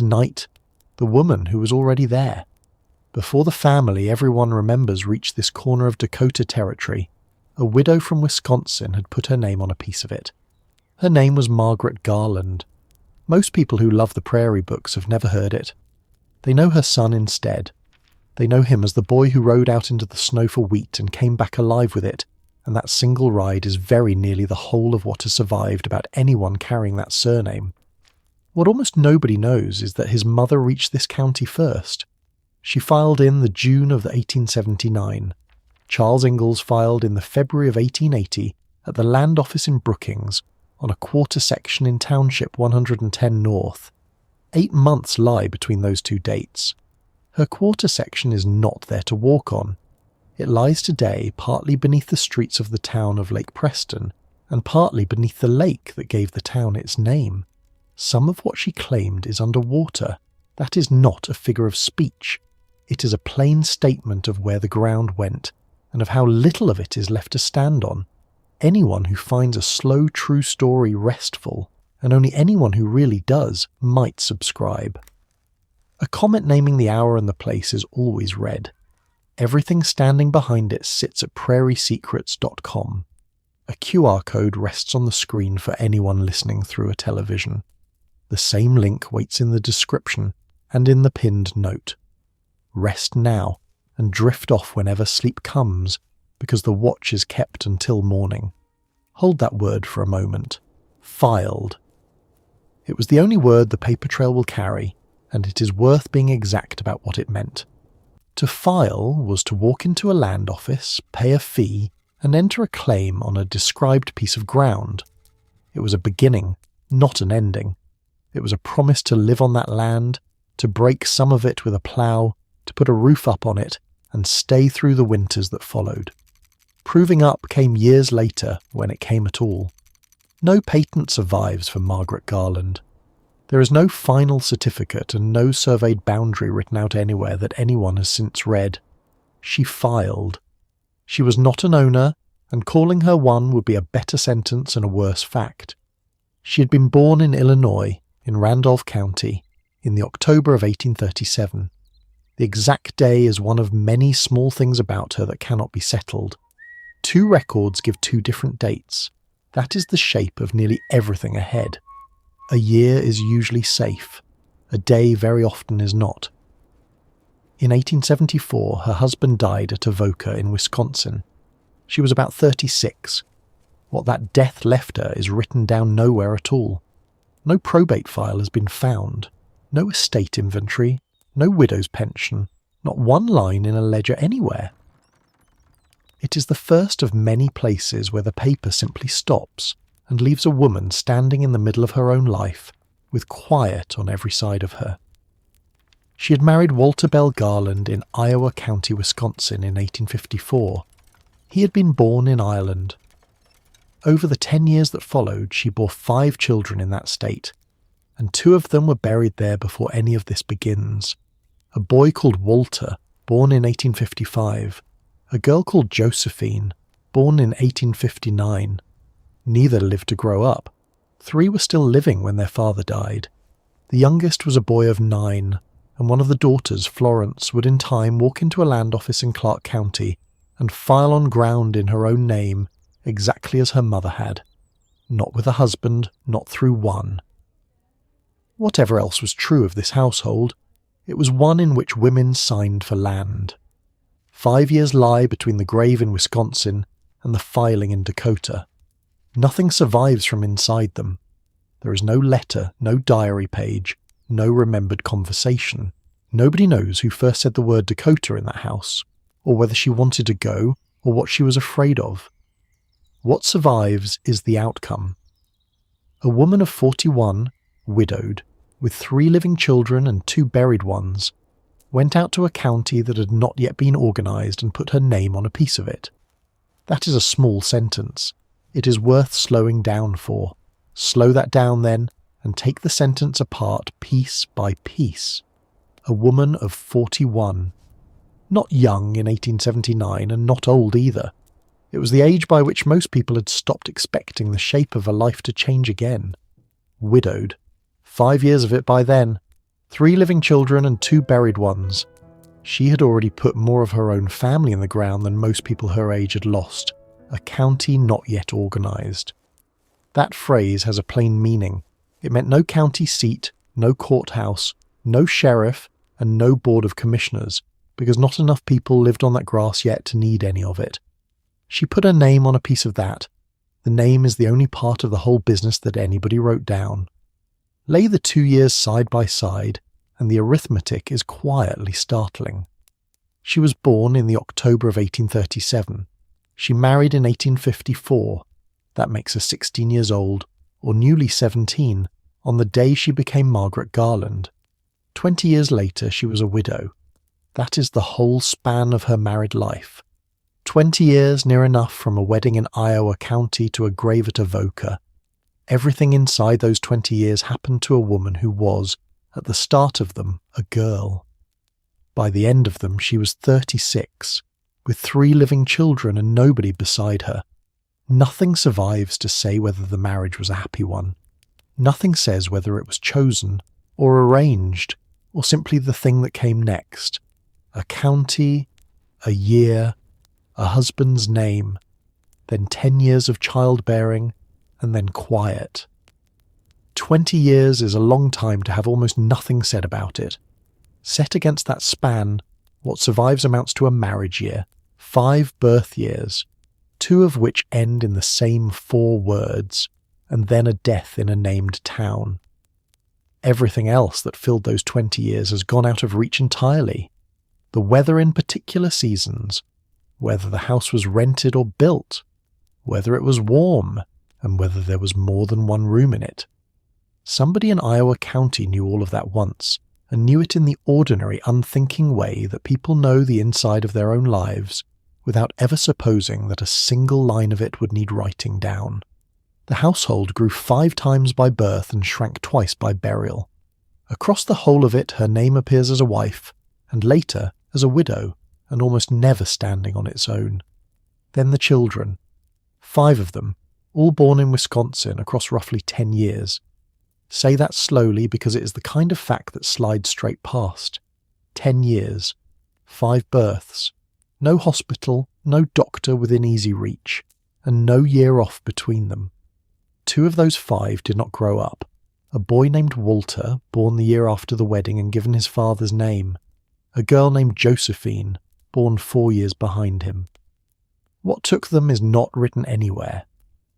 tonight, the woman who was already there. Before the family everyone remembers reached this corner of Dakota Territory, a widow from Wisconsin had put her name on a piece of it. Her name was Margaret Garland. Most people who love the prairie books have never heard it. They know her son instead. They know him as the boy who rode out into the snow for wheat and came back alive with it, and that single ride is very nearly the whole of what has survived about anyone carrying that surname. What almost nobody knows is that his mother reached this county first. She filed in the June of 1879. Charles Ingalls filed in the February of 1880 at the land office in Brookings on a quarter section in Township 110 North. 8 months lie between those two dates. Her quarter section is not there to walk on. It lies today partly beneath the streets of the town of Lake Preston and partly beneath the lake that gave the town its name. Some of what she claimed is underwater. That is not a figure of speech. It is a plain statement of where the ground went and of how little of it is left to stand on. Anyone who finds a slow, true story restful, and only anyone who really does, might subscribe. A comment naming the hour and the place is always read. Everything standing behind it sits at prairiesecrets.com. A QR code rests on the screen for anyone listening through a television. The same link waits in the description and in the pinned note. Rest now and drift off whenever sleep comes, because the watch is kept until morning. Hold that word for a moment. Filed. It was the only word the paper trail will carry, and it is worth being exact about what it meant. To file was to walk into a land office, pay a fee, and enter a claim on a described piece of ground. It was a beginning, not an ending. It was a promise to live on that land, to break some of it with a plough, to put a roof up on it, and stay through the winters that followed. Proving up came years later, when it came at all. No patent survives for Margaret Garland. There is no final certificate and no surveyed boundary written out anywhere that anyone has since read. She filed. She was not an owner, and calling her one would be a better sentence and a worse fact. She had been born in Illinois, in Randolph County, in the October of 1837. The exact day is one of many small things about her that cannot be settled. 2 records give 2 different dates. That is the shape of nearly everything ahead. A year is usually safe. A day very often is not. In 1874, her husband died at Avoca in Wisconsin. She was about 36. What that death left her is written down nowhere at all. No probate file has been found. No estate inventory. No widow's pension. Not one line in a ledger anywhere. It is the first of many places where the paper simply stops and leaves a woman standing in the middle of her own life, with quiet on every side of her. She had married Walter Bell Garland in Iowa County, Wisconsin in 1854. He had been born in Ireland. Over the 10 years that followed, she bore 5 children in that state, and 2 of them were buried there before any of this begins. A boy called Walter, born in 1855, a girl called Josephine, born in 1859. Neither lived to grow up. 3 were still living when their father died. The youngest was a boy of 9, and one of the daughters, Florence, would in time walk into a land office in Clark County and file on ground in her own name, exactly as her mother had. Not with a husband, not through one. Whatever else was true of this household, it was one in which women signed for land. 5 years lie between the grave in Wisconsin and the filing in Dakota. Nothing survives from inside them. There is no letter, no diary page, no remembered conversation. Nobody knows who first said the word Dakota in that house, or whether she wanted to go, or what she was afraid of. What survives is the outcome. A woman of 41, widowed, with 3 living children and 2 buried ones, went out to a county that had not yet been organised and put her name on a piece of it. That is a small sentence. It is worth slowing down for. Slow that down then, and take the sentence apart piece by piece. A woman of 41. Not young in 1879, and not old either. It was the age by which most people had stopped expecting the shape of a life to change again. Widowed. 5 years of it by then. 3 living children and 2 buried ones. She had already put more of her own family in the ground than most people her age had lost. A county not yet organised. That phrase has a plain meaning. It meant no county seat, no courthouse, no sheriff, and no board of commissioners, because not enough people lived on that grass yet to need any of it. She put her name on a piece of that. The name is the only part of the whole business that anybody wrote down. Lay the 2 years side by side, and the arithmetic is quietly startling. She was born in the October of 1837. She married in 1854. That makes her 16 years old, or newly 17, on the day she became Margaret Garland. 20 years later, she was a widow. That is the whole span of her married life. 20 years near enough from a wedding in Iowa County to a grave at Avoca. Everything inside those 20 years happened to a woman who was, at the start of them, a girl. By the end of them, she was 36, with 3 living children and nobody beside her. Nothing survives to say whether the marriage was a happy one. Nothing says whether it was chosen, or arranged, or simply the thing that came next. A county, a year, a husband's name, then 10 years of childbearing, and then quiet. 20 years is a long time to have almost nothing said about it. Set against that span, what survives amounts to a marriage year, 5 birth years, 2 of which end in the same 4 words, and then a death in a named town. Everything else that filled those 20 years has gone out of reach entirely. The weather in particular seasons, whether the house was rented or built, whether it was warm, and whether there was more than one room in it. Somebody in Iowa County knew all of that once, and knew it in the ordinary, unthinking way that people know the inside of their own lives, without ever supposing that a single line of it would need writing down. The household grew 5 times by birth and shrank twice by burial. Across the whole of it her name appears as a wife, and later as a widow, and almost never standing on its own. Then the children. 5 of them, all born in Wisconsin across roughly 10 years. Say that slowly because it is the kind of fact that slides straight past. 10 years. 5 births. No hospital, no doctor within easy reach, and no year off between them. 2 of those 5 did not grow up. A boy named Walter, born the year after the wedding and given his father's name. A girl named Josephine, born 4 years behind him. What took them is not written anywhere.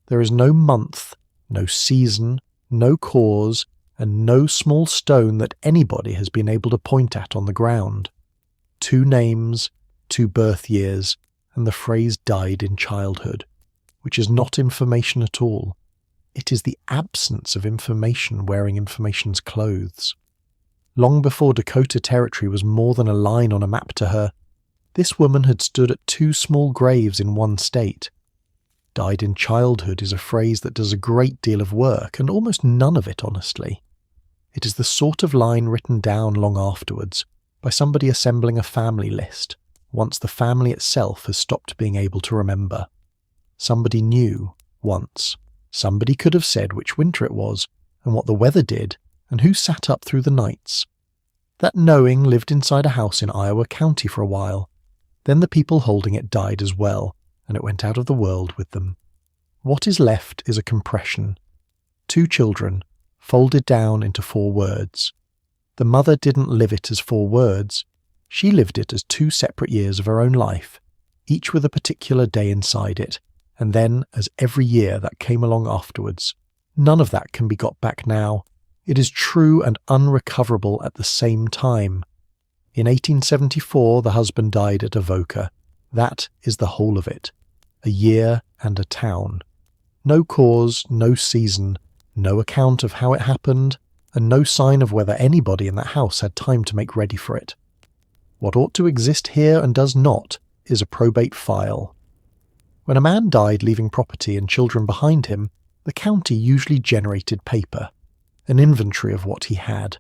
There is no month, no season, no cause, and no small stone that anybody has been able to point at on the ground. 2 names, 2 birth years, and the phrase died in childhood, which is not information at all. It is the absence of information wearing information's clothes. Long before Dakota Territory was more than a line on a map to her, this woman had stood at 2 small graves in one state. Died in childhood is a phrase that does a great deal of work, and almost none of it, honestly. It is the sort of line written down long afterwards, by somebody assembling a family list, once the family itself has stopped being able to remember. Somebody knew, once. Somebody could have said which winter it was, and what the weather did, and who sat up through the nights. That knowing lived inside a house in Iowa County for a while. Then the people holding it died as well, and it went out of the world with them. What is left is a compression. 2 children, folded down into 4 words. The mother didn't live it as 4 words. She lived it as 2 separate years of her own life, each with a particular day inside it, and then as every year that came along afterwards. None of that can be got back now. It is true and unrecoverable at the same time. In 1874 the husband died at Avoca. That is the whole of it. A year and a town. No cause, no season, no account of how it happened, and no sign of whether anybody in that house had time to make ready for it. What ought to exist here and does not is a probate file. When a man died leaving property and children behind him, the county usually generated paper, an inventory of what he had,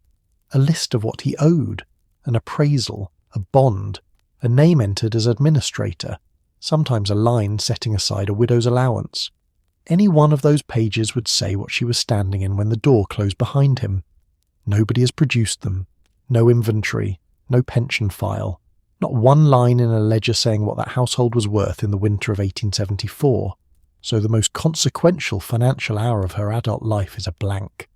a list of what he owed, an appraisal, a bond, a name entered as administrator, sometimes a line setting aside a widow's allowance. Any one of those pages would say what she was standing in when the door closed behind him. Nobody has produced them. No inventory, no pension file, not one line in a ledger saying what that household was worth in the winter of 1874, so the most consequential financial hour of her adult life is a blank.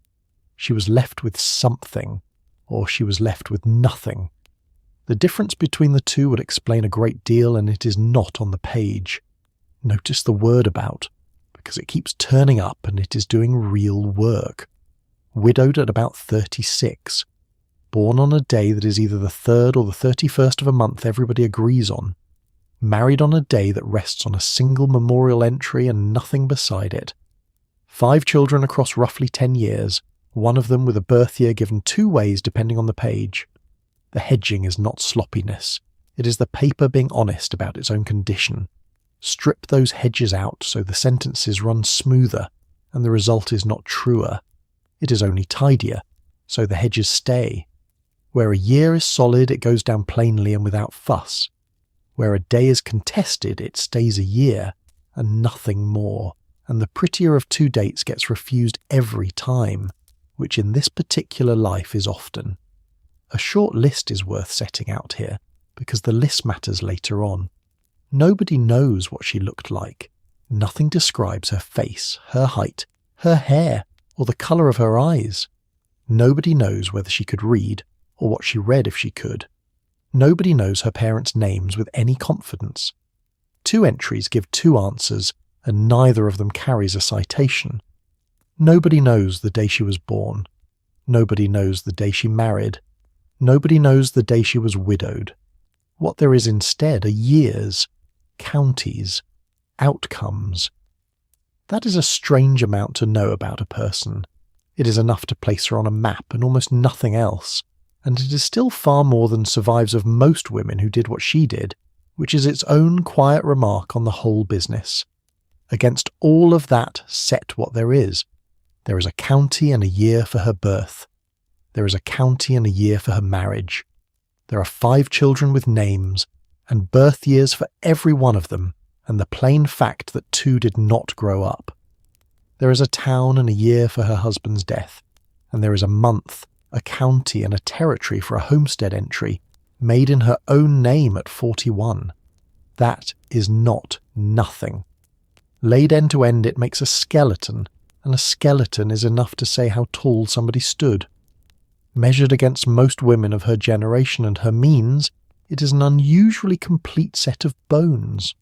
She was left with something, or she was left with nothing. The difference between the two would explain a great deal, and it is not on the page. Notice the word about, because it keeps turning up and it is doing real work. Widowed at about 36. Born on a day that is either the 3rd or the 31st of a month everybody agrees on. Married on a day that rests on a single memorial entry and nothing beside it. 5 children across roughly 10 years, one of them with a birth year given 2 ways depending on the page. The hedging is not sloppiness. It is the paper being honest about its own condition. Strip those hedges out so the sentences run smoother, and the result is not truer. It is only tidier, so the hedges stay. Where a year is solid, it goes down plainly and without fuss. Where a day is contested, it stays a year, and nothing more, and the prettier of 2 dates gets refused every time, which in this particular life is often. A short list is worth setting out here, because the list matters later on. Nobody knows what she looked like. Nothing describes her face, her height, her hair, or the colour of her eyes. Nobody knows whether she could read, or what she read if she could. Nobody knows her parents' names with any confidence. 2 entries give 2 answers, and neither of them carries a citation. Nobody knows the day she was born. Nobody knows the day she married. Nobody knows the day she was widowed. What there is instead are years, counties, outcomes. That is a strange amount to know about a person. It is enough to place her on a map and almost nothing else, and it is still far more than survives of most women who did what she did, which is its own quiet remark on the whole business. Against all of that set what there is. There is a county and a year for her birth. There is a county and a year for her marriage. There are 5 children with names, and birth years for every one of them, and the plain fact that 2 did not grow up. There is a town and a year for her husband's death, and there is a month, a county and a territory for a homestead entry, made in her own name at 41. That is not nothing. Laid end to end, it makes a skeleton, and a skeleton is enough to say how tall somebody stood. Measured against most women of her generation and her means, it is an unusually complete set of bones.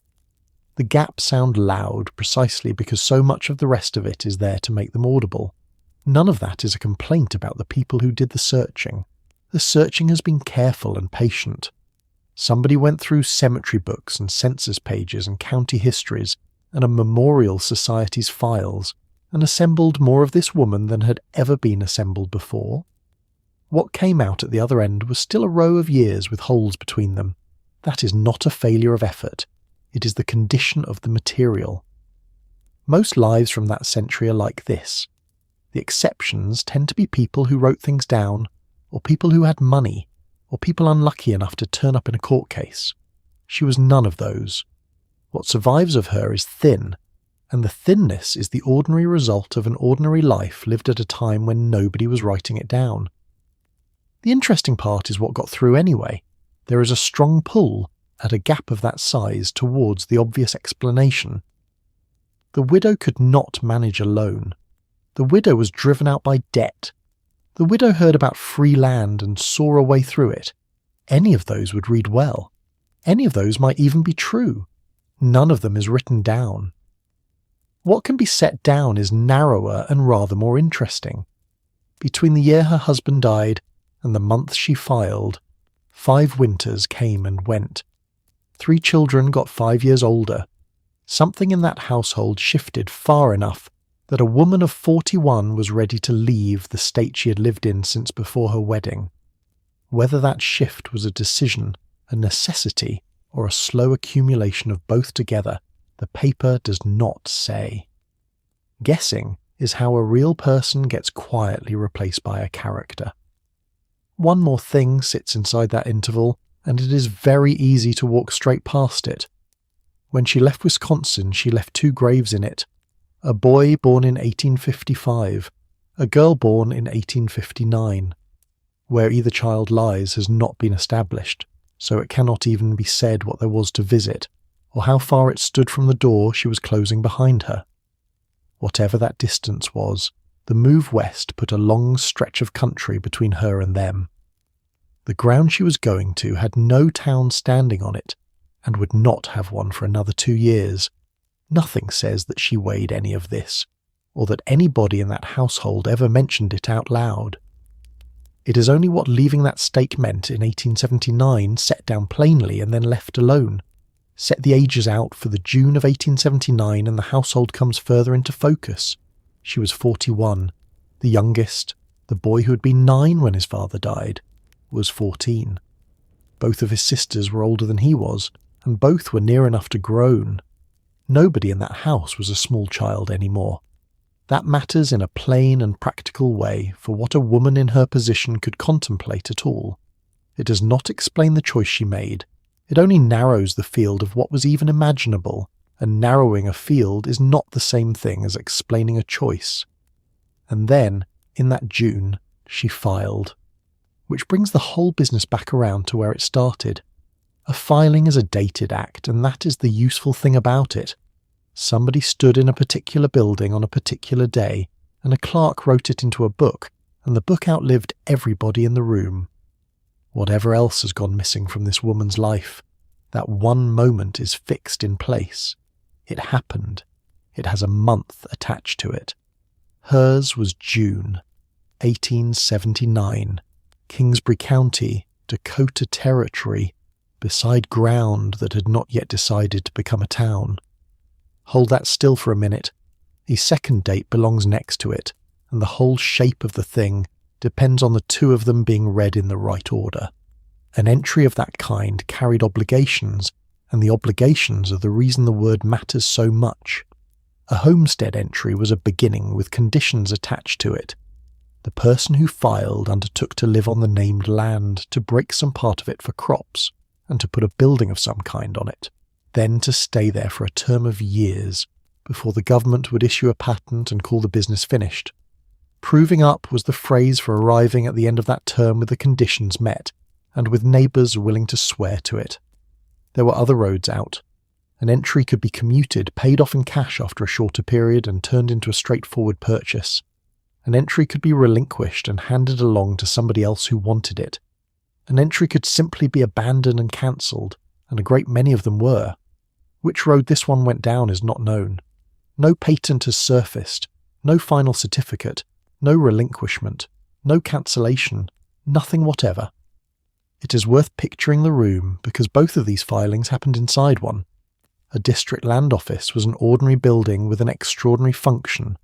The gaps sound loud precisely because so much of the rest of it is there to make them audible. None of that is a complaint about the people who did the searching. The searching has been careful and patient. Somebody went through cemetery books and census pages and county histories and a memorial society's files and assembled more of this woman than had ever been assembled before. What came out at the other end was still a row of years with holes between them. That is not a failure of effort. It is the condition of the material. Most lives from that century are like this. The exceptions tend to be people who wrote things down, or people who had money, or people unlucky enough to turn up in a court case. She was none of those. What survives of her is thin, and the thinness is the ordinary result of an ordinary life lived at a time when nobody was writing it down. The interesting part is what got through anyway. There is a strong pull, at a gap of that size, towards the obvious explanation. The widow could not manage alone. The widow was driven out by debt. The widow heard about free land and saw a way through it. Any of those would read well. Any of those might even be true. None of them is written down. What can be set down is narrower and rather more interesting. Between the year her husband died and the month she filed, 5 winters came and went. 3 children got 5 years older. Something in that household shifted far enough that a woman of 41 was ready to leave the state she had lived in since before her wedding. Whether that shift was a decision, a necessity, or a slow accumulation of both together, the paper does not say. Guessing is how a real person gets quietly replaced by a character. One more thing sits inside that interval, and it is very easy to walk straight past it. When she left Wisconsin, she left 2 graves in it. A boy born in 1855, a girl born in 1859. Where either child lies has not been established, so it cannot even be said what there was to visit, or how far it stood from the door she was closing behind her. Whatever that distance was, the move west put a long stretch of country between her and them. The ground she was going to had no town standing on it, and would not have one for another 2 years. Nothing says that she weighed any of this, or that anybody in that household ever mentioned it out loud. It is only what leaving that stake meant in 1879 set down plainly and then left alone. Set the ages out for the June of 1879 and the household comes further into focus. She was 41. The youngest, the boy who had been 9 when his father died, was 14. Both of his sisters were older than he was, and both were near enough to groan. Nobody in that house was a small child anymore. That matters in a plain and practical way for what a woman in her position could contemplate at all. It does not explain the choice she made. It only narrows the field of what was even imaginable, and narrowing a field is not the same thing as explaining a choice. And then, in that June, she filed. Which brings the whole business back around to where it started. A filing is a dated act, and that is the useful thing about it. Somebody stood in a particular building on a particular day, and a clerk wrote it into a book, and the book outlived everybody in the room. Whatever else has gone missing from this woman's life, that one moment is fixed in place. It happened. It has a month attached to it. Hers was June, 1879, Kingsbury County, Dakota Territory, beside ground that had not yet decided to become a town. Hold that still for a minute. The second date belongs next to it, and the whole shape of the thing depends on the two of them being read in the right order. An entry of that kind carried obligations, and the obligations are the reason the word matters so much. A homestead entry was a beginning with conditions attached to it. The person who filed undertook to live on the named land, to break some part of it for crops, and to put a building of some kind on it. Then to stay there for a term of years, before the government would issue a patent and call the business finished. Proving up was the phrase for arriving at the end of that term with the conditions met, and with neighbours willing to swear to it. There were other roads out. An entry could be commuted, paid off in cash after a shorter period, and turned into a straightforward purchase. An entry could be relinquished and handed along to somebody else who wanted it. An entry could simply be abandoned and cancelled, and a great many of them were. Which road this one went down is not known. No patent has surfaced, no final certificate, no relinquishment, no cancellation, nothing whatever. It is worth picturing the room because both of these filings happened inside one. A district land office was an ordinary building with an extraordinary function.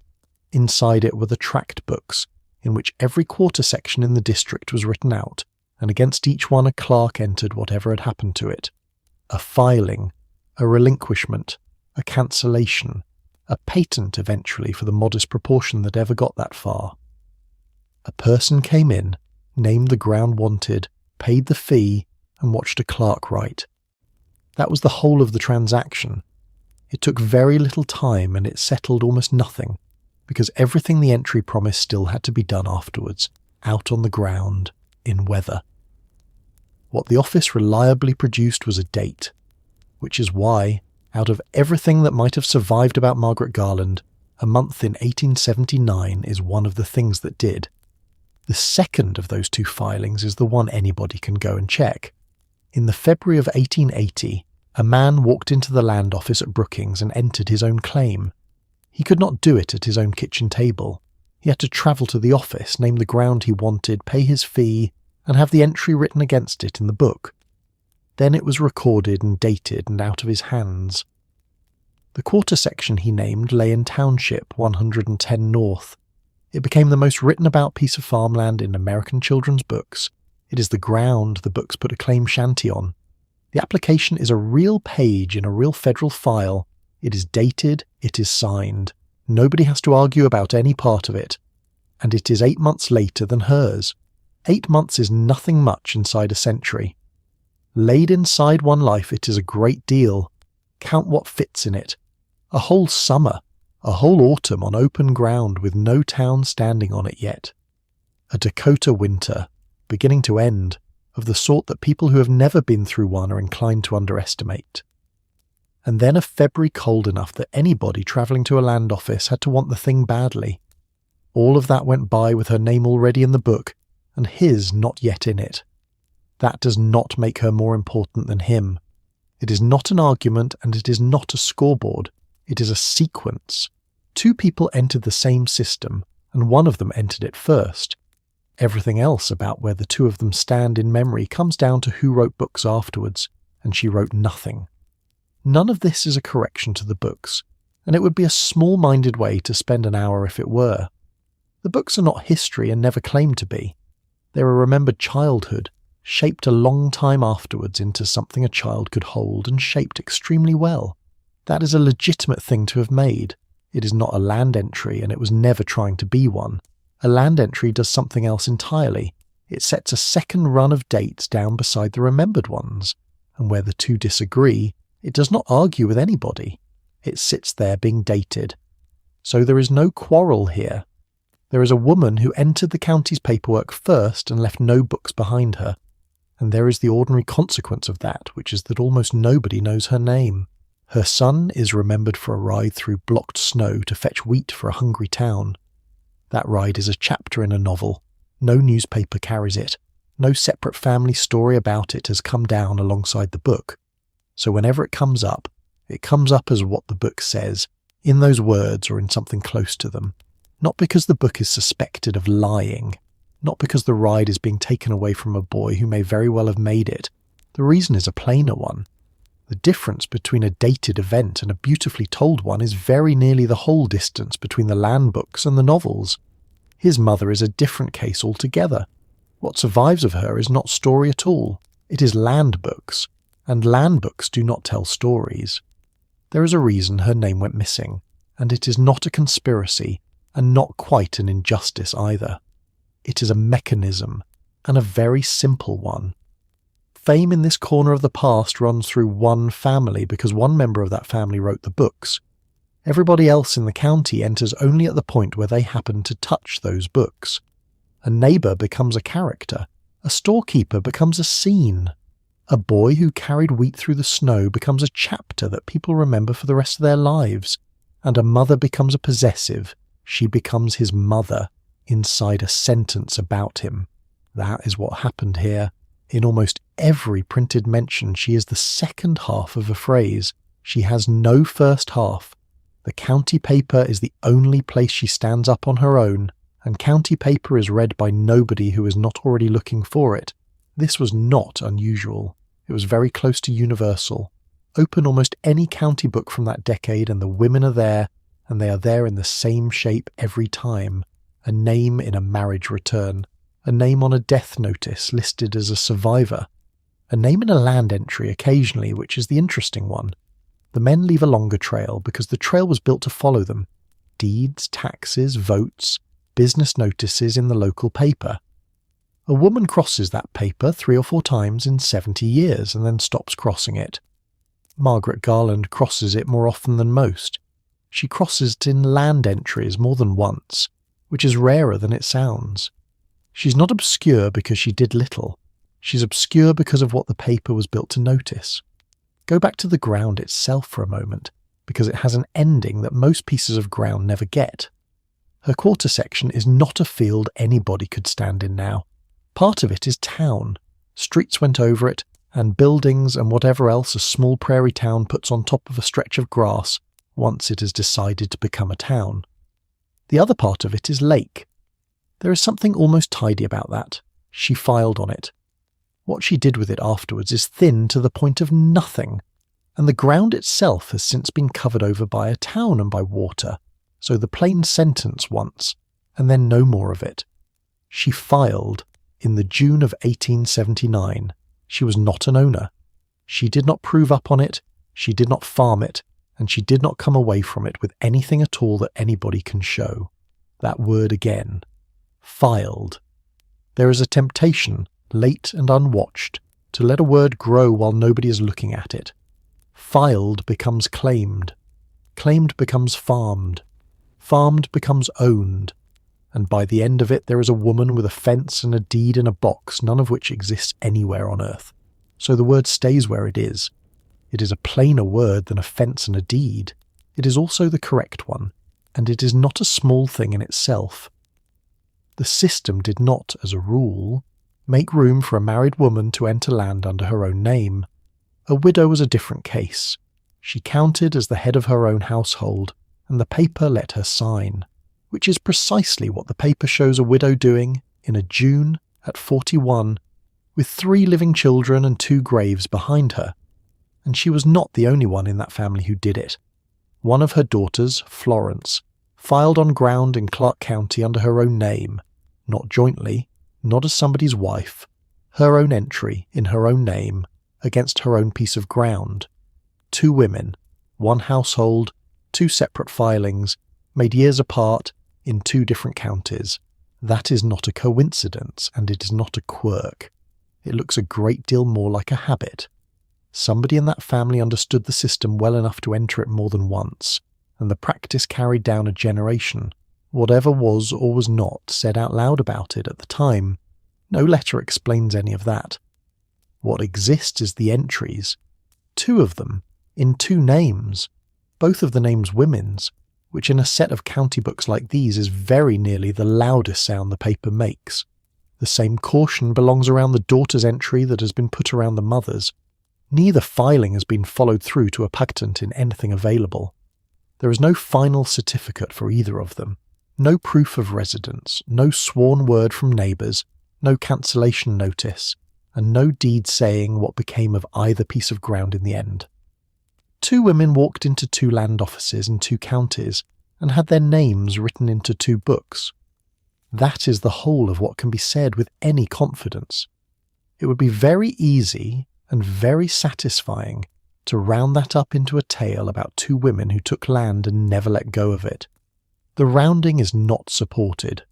Inside it were the tract books, in which every quarter section in the district was written out, and against each one a clerk entered whatever had happened to it. A filing, a relinquishment, a cancellation, a patent eventually for the modest proportion that ever got that far. A person came in, named the ground wanted, paid the fee, and watched a clerk write. That was the whole of the transaction. It took very little time and it settled almost nothing, because everything the entry promised still had to be done afterwards, out on the ground, in weather. What the office reliably produced was a date, which is why, out of everything that might have survived about Margaret Garland, a month in 1879 is one of the things that did. The second of those two filings is the one anybody can go and check. In the February of 1880, a man walked into the land office at Brookings and entered his own claim. He could not do it at his own kitchen table. He had to travel to the office, name the ground he wanted, pay his fee, and have the entry written against it in the book. Then it was recorded and dated and out of his hands. The quarter section he named lay in Township 110 North. It became the most written about piece of farmland in American children's books. It is the ground the books put a claim shanty on. The application is a real page in a real federal file. It is dated, it is signed. Nobody has to argue about any part of it. And it is 8 months later than hers. 8 months is nothing much inside a century. Laid inside one life, it is a great deal. Count what fits in it. A whole summer, a whole autumn on open ground with no town standing on it yet. A Dakota winter, beginning to end, of the sort that people who have never been through one are inclined to underestimate. And then a February cold enough that anybody travelling to a land office had to want the thing badly. All of that went by with her name already in the book, and his not yet in it. That does not make her more important than him. It is not an argument, and it is not a scoreboard. It is a sequence. Two people entered the same system, and one of them entered it first. Everything else about where the two of them stand in memory comes down to who wrote books afterwards, and she wrote nothing. None of this is a correction to the books, and it would be a small-minded way to spend an hour if it were. The books are not history and never claimed to be. They're a remembered childhood, shaped a long time afterwards into something a child could hold, and shaped extremely well. That is a legitimate thing to have made. It is not a land entry, and it was never trying to be one. A land entry does something else entirely. It sets a second run of dates down beside the remembered ones, and where the two disagree, it does not argue with anybody. It sits there being dated. So there is no quarrel here. There is a woman who entered the county's paperwork first and left no books behind her. And there is the ordinary consequence of that, which is that almost nobody knows her name. Her son is remembered for a ride through blocked snow to fetch wheat for a hungry town. That ride is a chapter in a novel. No newspaper carries it. No separate family story about it has come down alongside the book. So whenever it comes up as what the book says, in those words or in something close to them. Not because the book is suspected of lying. Not because the ride is being taken away from a boy who may very well have made it. The reason is a plainer one. The difference between a dated event and a beautifully told one is very nearly the whole distance between the land books and the novels. His mother is a different case altogether. What survives of her is not story at all. It is land books. And land books do not tell stories. There is a reason her name went missing, and it is not a conspiracy, and not quite an injustice either. It is a mechanism, and a very simple one. Fame in this corner of the past runs through one family because one member of that family wrote the books. Everybody else in the county enters only at the point where they happen to touch those books. A neighbour becomes a character. A storekeeper becomes a scene. A boy who carried wheat through the snow becomes a chapter that people remember for the rest of their lives. And a mother becomes a possessive. She becomes his mother, inside a sentence about him. That is what happened here. In almost every printed mention, she is the second half of a phrase. She has no first half. The county paper is the only place she stands up on her own, and county paper is read by nobody who is not already looking for it. This was not unusual. It was very close to universal. Open almost any county book from that decade and the women are there, and they are there in the same shape every time. A name in a marriage return. A name on a death notice listed as a survivor. A name in a land entry occasionally, which is the interesting one. The men leave a longer trail because the trail was built to follow them. Deeds, taxes, votes, business notices in the local paper. A woman crosses that paper 3 or 4 times in 70 years and then stops crossing it. Margaret Garland crosses it more often than most. She crosses it in land entries more than once, which is rarer than it sounds. She's not obscure because she did little. She's obscure because of what the paper was built to notice. Go back to the ground itself for a moment, because it has an ending that most pieces of ground never get. Her quarter section is not a field anybody could stand in now. Part of it is town. Streets went over it, and buildings and whatever else a small prairie town puts on top of a stretch of grass once it has decided to become a town. The other part of it is lake. There is something almost tidy about that. She filed on it. What she did with it afterwards is thin to the point of nothing, and the ground itself has since been covered over by a town and by water, so the plain sentence once, and then no more of it. She filed in the June of 1879. She was not an owner. She did not prove up on it, she did not farm it, and she did not come away from it with anything at all that anybody can show. That word again. Filed. There is a temptation, late and unwatched, to let a word grow while nobody is looking at it. Filed becomes claimed. Claimed becomes farmed. Farmed becomes owned. and by the end of it there is a woman with a fence and a deed in a box, none of which exists anywhere on earth. So the word stays where it is. It is a plainer word than a fence and a deed. It is also the correct one, and it is not a small thing in itself. The system did not, as a rule, make room for a married woman to enter land under her own name. A widow was a different case. She counted as the head of her own household, and the paper let her sign, which is precisely what the paper shows a widow doing in a June at 41, with 3 living children and 2 graves behind her. And she was not the only one in that family who did it. One of her daughters, Florence, filed on ground in Clark County under her own name, not jointly, not as somebody's wife, her own entry in her own name against her own piece of ground. 2 women, 1 household, 2 separate filings, made years apart in 2 different counties. That is not a coincidence, and it is not a quirk. It looks a great deal more like a habit. Somebody in that family understood the system well enough to enter it more than once, and the practice carried down a generation. Whatever was or was not said out loud about it at the time, no letter explains any of that. What exists is the entries, 2 of them, in 2 names, both of the names women's, which in a set of county books like these is very nearly the loudest sound the paper makes. The same caution belongs around the daughter's entry that has been put around the mother's. Neither filing has been followed through to a patent in anything available. There is no final certificate for either of them, no proof of residence, no sworn word from neighbours, no cancellation notice, and no deed saying what became of either piece of ground in the end. 2 women walked into 2 land offices in 2 counties and had their names written into 2 books. That is the whole of what can be said with any confidence. It would be very easy and very satisfying to round that up into a tale about 2 women who took land and never let go of it. The rounding is not supported.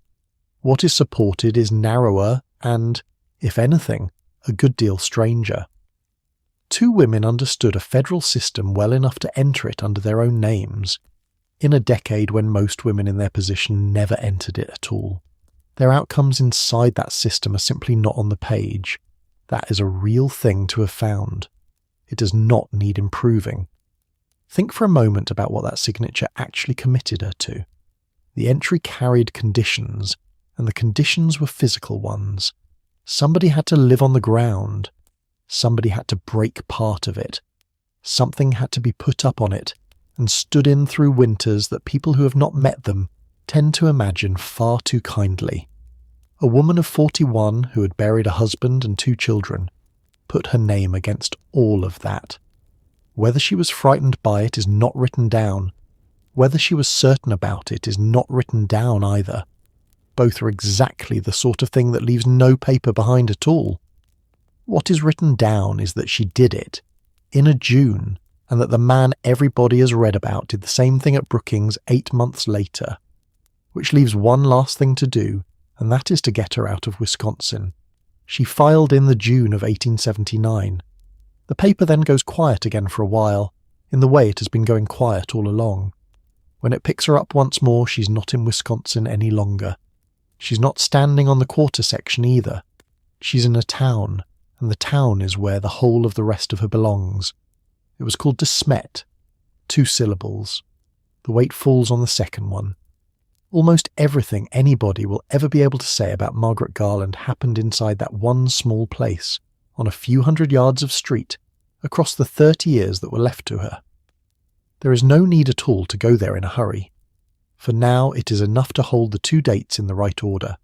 What is supported is narrower and, if anything, a good deal stranger. 2 women understood a federal system well enough to enter it under their own names, in a decade when most women in their position never entered it at all. Their outcomes inside that system are simply not on the page. That is a real thing to have found. It does not need improving. Think for a moment about what that signature actually committed her to. The entry carried conditions, and the conditions were physical ones. Somebody had to live on the ground. Somebody had to break part of it. Something had to be put up on it and stood in through winters that people who have not met them tend to imagine far too kindly. A woman of 41 who had buried a husband and 2 children put her name against all of that. Whether she was frightened by it is not written down. Whether she was certain about it is not written down either. Both are exactly the sort of thing that leaves no paper behind at all. What is written down is that she did it, in a June, and that the man everybody has read about did the same thing at Brookings 8 months later, which leaves one last thing to do, and that is to get her out of Wisconsin. She filed in the June of 1879. The paper then goes quiet again for a while, in the way it has been going quiet all along. When it picks her up once more, she's not in Wisconsin any longer. She's not standing on the quarter section either. She's in a town, and the town is where the whole of the rest of her belongs. It was called Smet, 2 syllables. The weight falls on the second one. Almost everything anybody will ever be able to say about Margaret Garland happened inside that one small place, on a few hundred yards of street, across the 30 years that were left to her. There is no need at all to go there in a hurry. For now it is enough to hold the 2 dates in the right order.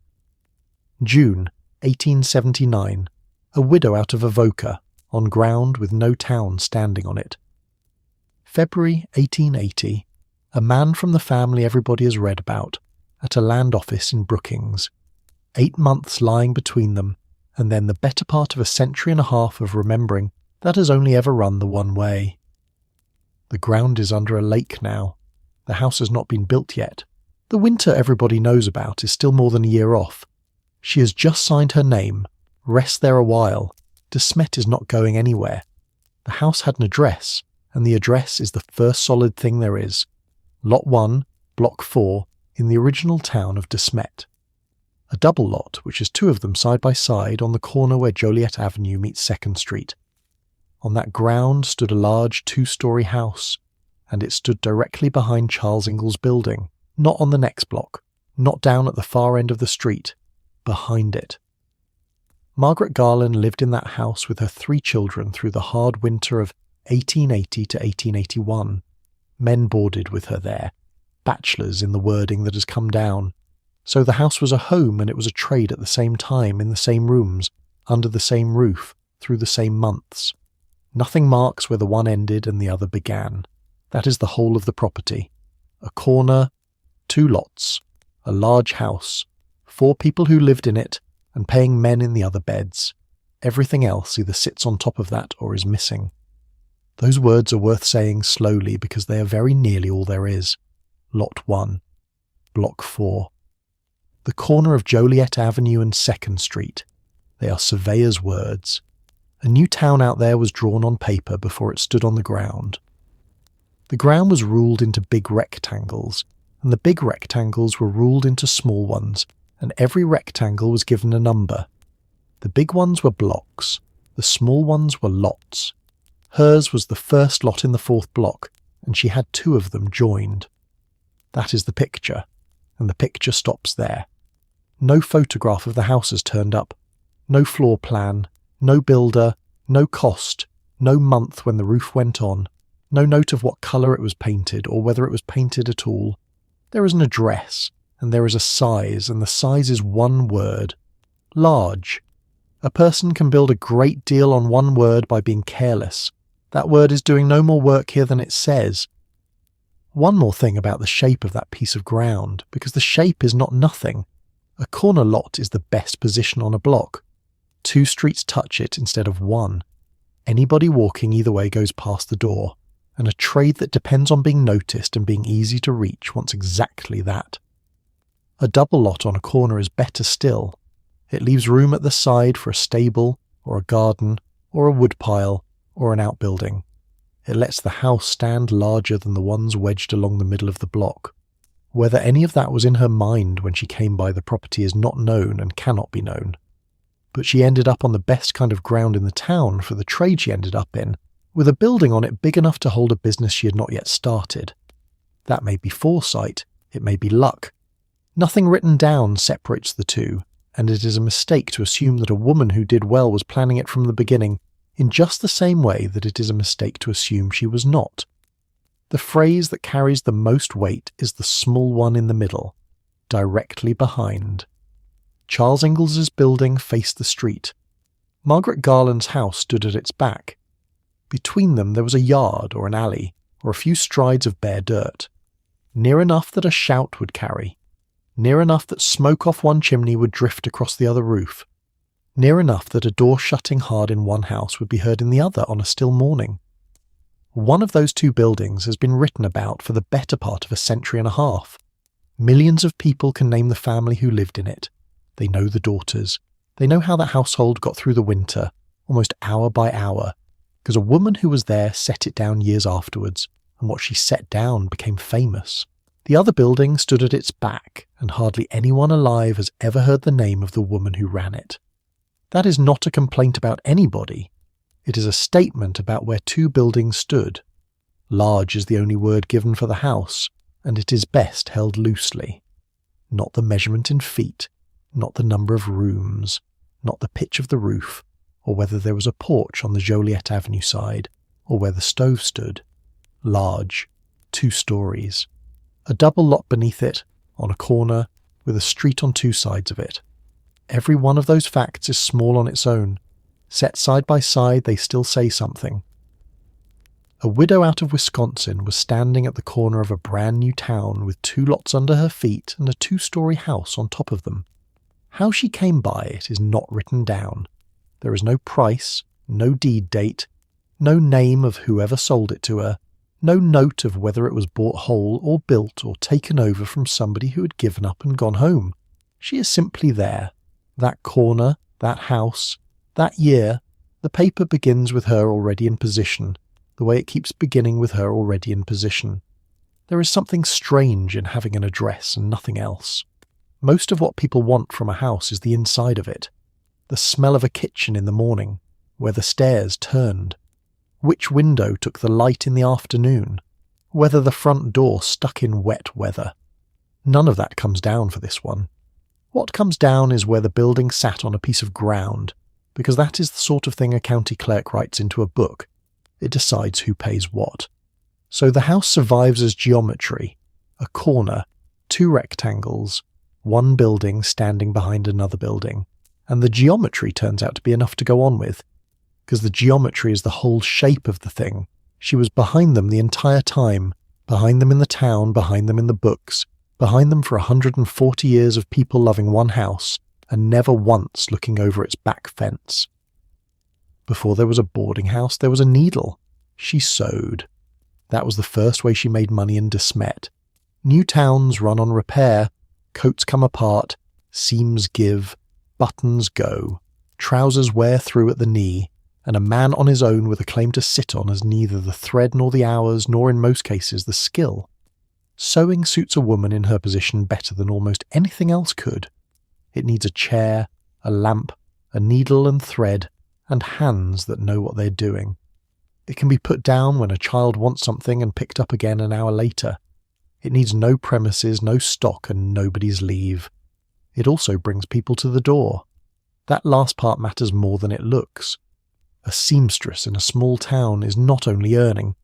June 1879. A widow out of Avoca, on ground with no town standing on it. February 1880. A man from the family everybody has read about, at a land office in Brookings. 8 months lying between them, and then the better part of a century and a half of remembering that has only ever run the one way. The ground is under a lake now. The house has not been built yet. The winter everybody knows about is still more than a year off. She has just signed her name. Rest there a while. Smet is not going anywhere. The house had an address, and the address is the first solid thing there is. Lot 1, Block 4, in the original town of Smet. A double lot, which is two of them side by side on the corner where Joliet Avenue meets 2nd Street. On that ground stood a large 2-story house, and it stood directly behind Charles Ingalls' building, not on the next block, not down at the far end of the street, behind it. Margaret Garland lived in that house with her 3 children through the hard winter of 1880 to 1881. Men boarded with her there, bachelors in the wording that has come down. So the house was a home and it was a trade at the same time, in the same rooms, under the same roof, through the same months. Nothing marks where the one ended and the other began. That is the whole of the property. A corner, 2 lots, a large house, 4 people who lived in it, and paying men in the other beds. Everything else either sits on top of that or is missing. Those words are worth saying slowly because they are very nearly all there is. Lot 1. Block 4. The corner of Joliet Avenue and 2nd Street. They are surveyor's words. A new town out there was drawn on paper before it stood on the ground. The ground was ruled into big rectangles, and the big rectangles were ruled into small ones, and every rectangle was given a number. The big ones were blocks, the small ones were lots. Hers was the first lot in the 4th block, and she had 2 of them joined. That is the picture, and the picture stops there. No photograph of the house has turned up, no floor plan, no builder, no cost, no month when the roof went on, no note of what colour it was painted or whether it was painted at all. There is an address, and there is a size, and the size is one word. Large. A person can build a great deal on one word by being careless. That word is doing no more work here than it says. One more thing about the shape of that piece of ground, because the shape is not nothing. A corner lot is the best position on a block. 2 streets touch it instead of 1. Anybody walking either way goes past the door, and a trade that depends on being noticed and being easy to reach wants exactly that. A double lot on a corner is better still. It leaves room at the side for a stable, or a garden, or a woodpile, or an outbuilding. It lets the house stand larger than the ones wedged along the middle of the block. Whether any of that was in her mind when she came by the property is not known and cannot be known. But she ended up on the best kind of ground in the town for the trade she ended up in, with a building on it big enough to hold a business she had not yet started. That may be foresight, it may be luck. Nothing written down separates the two, and it is a mistake to assume that a woman who did well was planning it from the beginning, in just the same way that it is a mistake to assume she was not. The phrase that carries the most weight is the small one in the middle, directly behind. Charles Ingalls' building faced the street. Margaret Garland's house stood at its back. Between them there was a yard or an alley, or a few strides of bare dirt. Near enough that a shout would carry. Near enough that smoke off one chimney would drift across the other roof. Near enough that a door shutting hard in one house would be heard in the other on a still morning. One of those 2 buildings has been written about for the better part of a century and a half. Millions of people can name the family who lived in it. They know the daughters. They know how that household got through the winter, almost hour by hour, because a woman who was there set it down years afterwards, and what she set down became famous. The other building stood at its back, and hardly anyone alive has ever heard the name of the woman who ran it. That is not a complaint about anybody. It is a statement about where 2 buildings stood. Large is the only word given for the house, and it is best held loosely. Not the measurement in feet, not the number of rooms, not the pitch of the roof, or whether there was a porch on the Joliet Avenue side, or where the stove stood. Large, 2 stories. A double lot beneath it, on a corner, with a street on 2 sides of it. Every one of those facts is small on its own. Set side by side, they still say something. A widow out of Wisconsin was standing at the corner of a brand new town with 2 lots under her feet and a 2-story house on top of them. How she came by it is not written down. There is no price, no deed date, no name of whoever sold it to her, no note of whether it was bought whole or built or taken over from somebody who had given up and gone home. She is simply there. That corner, that house, that year, the paper begins with her already in position, the way it keeps beginning with her already in position. There is something strange in having an address and nothing else. Most of what people want from a house is the inside of it. The smell of a kitchen in the morning, where the stairs turned, which window took the light in the afternoon, whether the front door stuck in wet weather. None of that comes down for this one. What comes down is where the building sat on a piece of ground, because that is the sort of thing a county clerk writes into a book. It decides who pays what. So the house survives as geometry, a corner, two rectangles, one building standing behind another building, and the geometry turns out to be enough to go on with, because the geometry is the whole shape of the thing. She was behind them the entire time, behind them in the town, behind them in the books, behind them for 140 years of people loving one house, and never once looking over its back fence. Before there was a boarding house, there was a needle. She sewed. That was the first way she made money in Smet. New towns run on repair, coats come apart, seams give, buttons go, trousers wear through at the knee, and a man on his own with a claim to sit on has neither the thread nor the hours, nor in most cases the skill. Sewing suits a woman in her position better than almost anything else could. It needs a chair, a lamp, a needle and thread, and hands that know what they're doing. It can be put down when a child wants something and picked up again an hour later. It needs no premises, no stock, and nobody's leave. It also brings people to the door. That last part matters more than it looks. A seamstress in a small town is not only earning,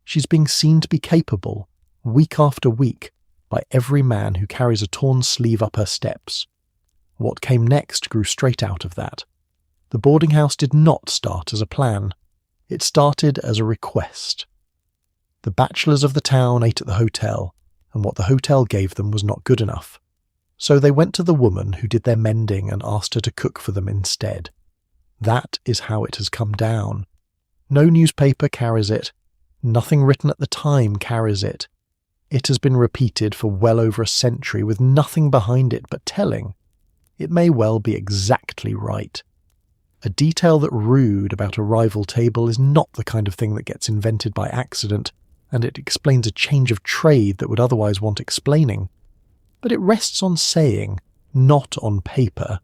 she's being seen to be capable, week after week, by every man who carries a torn sleeve up her steps. What came next grew straight out of that. The boarding house did not start as a plan. It started as a request. The bachelors of the town ate at the hotel, and what the hotel gave them was not good enough. So they went to the woman who did their mending and asked her to cook for them instead. That is how it has come down. No newspaper carries it. Nothing written at the time carries it. It has been repeated for well over a century with nothing behind it but telling. It may well be exactly right. A detail that rude about a rival table is not the kind of thing that gets invented by accident, and it explains a change of trade that would otherwise want explaining. But it rests on saying, not on paper,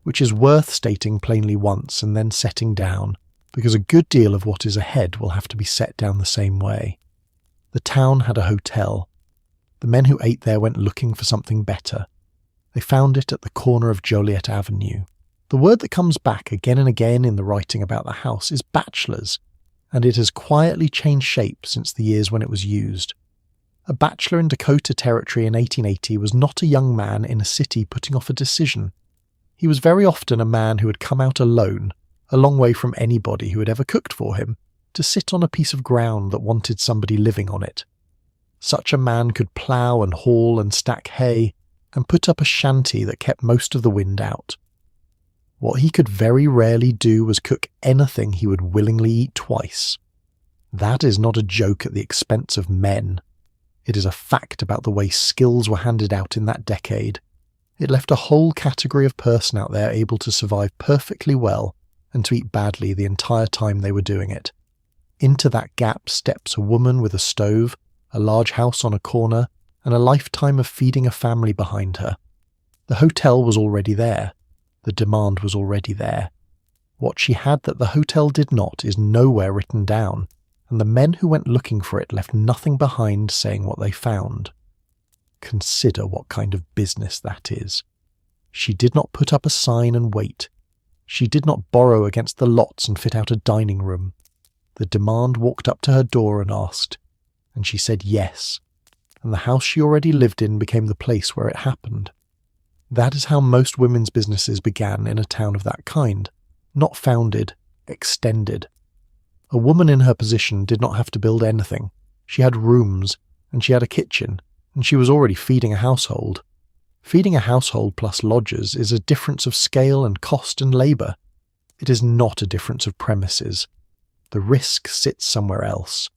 which is worth stating plainly once and then setting down, because a good deal of what is ahead will have to be set down the same way. The town had a hotel. The men who ate there went looking for something better. They found it at the corner of Joliet Avenue. The word that comes back again and again in the writing about the house is bachelors, and it has quietly changed shape since the years when it was used. A bachelor in Dakota Territory in 1880 was not a young man in a city putting off a decision. He was very often a man who had come out alone, a long way from anybody who had ever cooked for him, to sit on a piece of ground that wanted somebody living on it. Such a man could plough and haul and stack hay, and put up a shanty that kept most of the wind out. What he could very rarely do was cook anything he would willingly eat twice. That is not a joke at the expense of men. It is a fact about the way skills were handed out in that decade. It left a whole category of person out there able to survive perfectly well and to eat badly the entire time they were doing it. Into that gap steps a woman with a stove, a large house on a corner, and a lifetime of feeding a family behind her. The hotel was already there. The demand was already there. What she had that the hotel did not is nowhere written down, and the men who went looking for it left nothing behind saying what they found. Consider what kind of business that is. She did not put up a sign and wait. She did not borrow against the lots and fit out a dining room. The demand walked up to her door and asked, and she said yes, and the house she already lived in became the place where it happened. That is how most women's businesses began in a town of that kind, not founded, extended. A woman in her position did not have to build anything. She had rooms, and she had a kitchen, and she was already feeding a household. Feeding a household plus lodgers is a difference of scale and cost and labour. It is not a difference of premises. The risk sits somewhere else.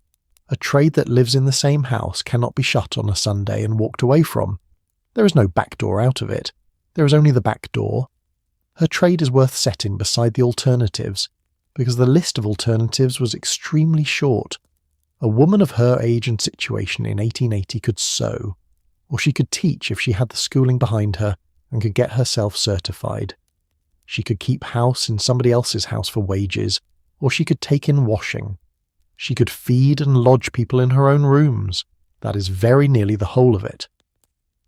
A trade that lives in the same house cannot be shut on a Sunday and walked away from. There is no back door out of it. There is only the back door. Her trade is worth setting beside the alternatives, because the list of alternatives was extremely short. A woman of her age and situation in 1880 could sew, or she could teach if she had the schooling behind her and could get herself certified. She could keep house in somebody else's house for wages, or she could take in washing. She could feed and lodge people in her own rooms. That is very nearly the whole of it.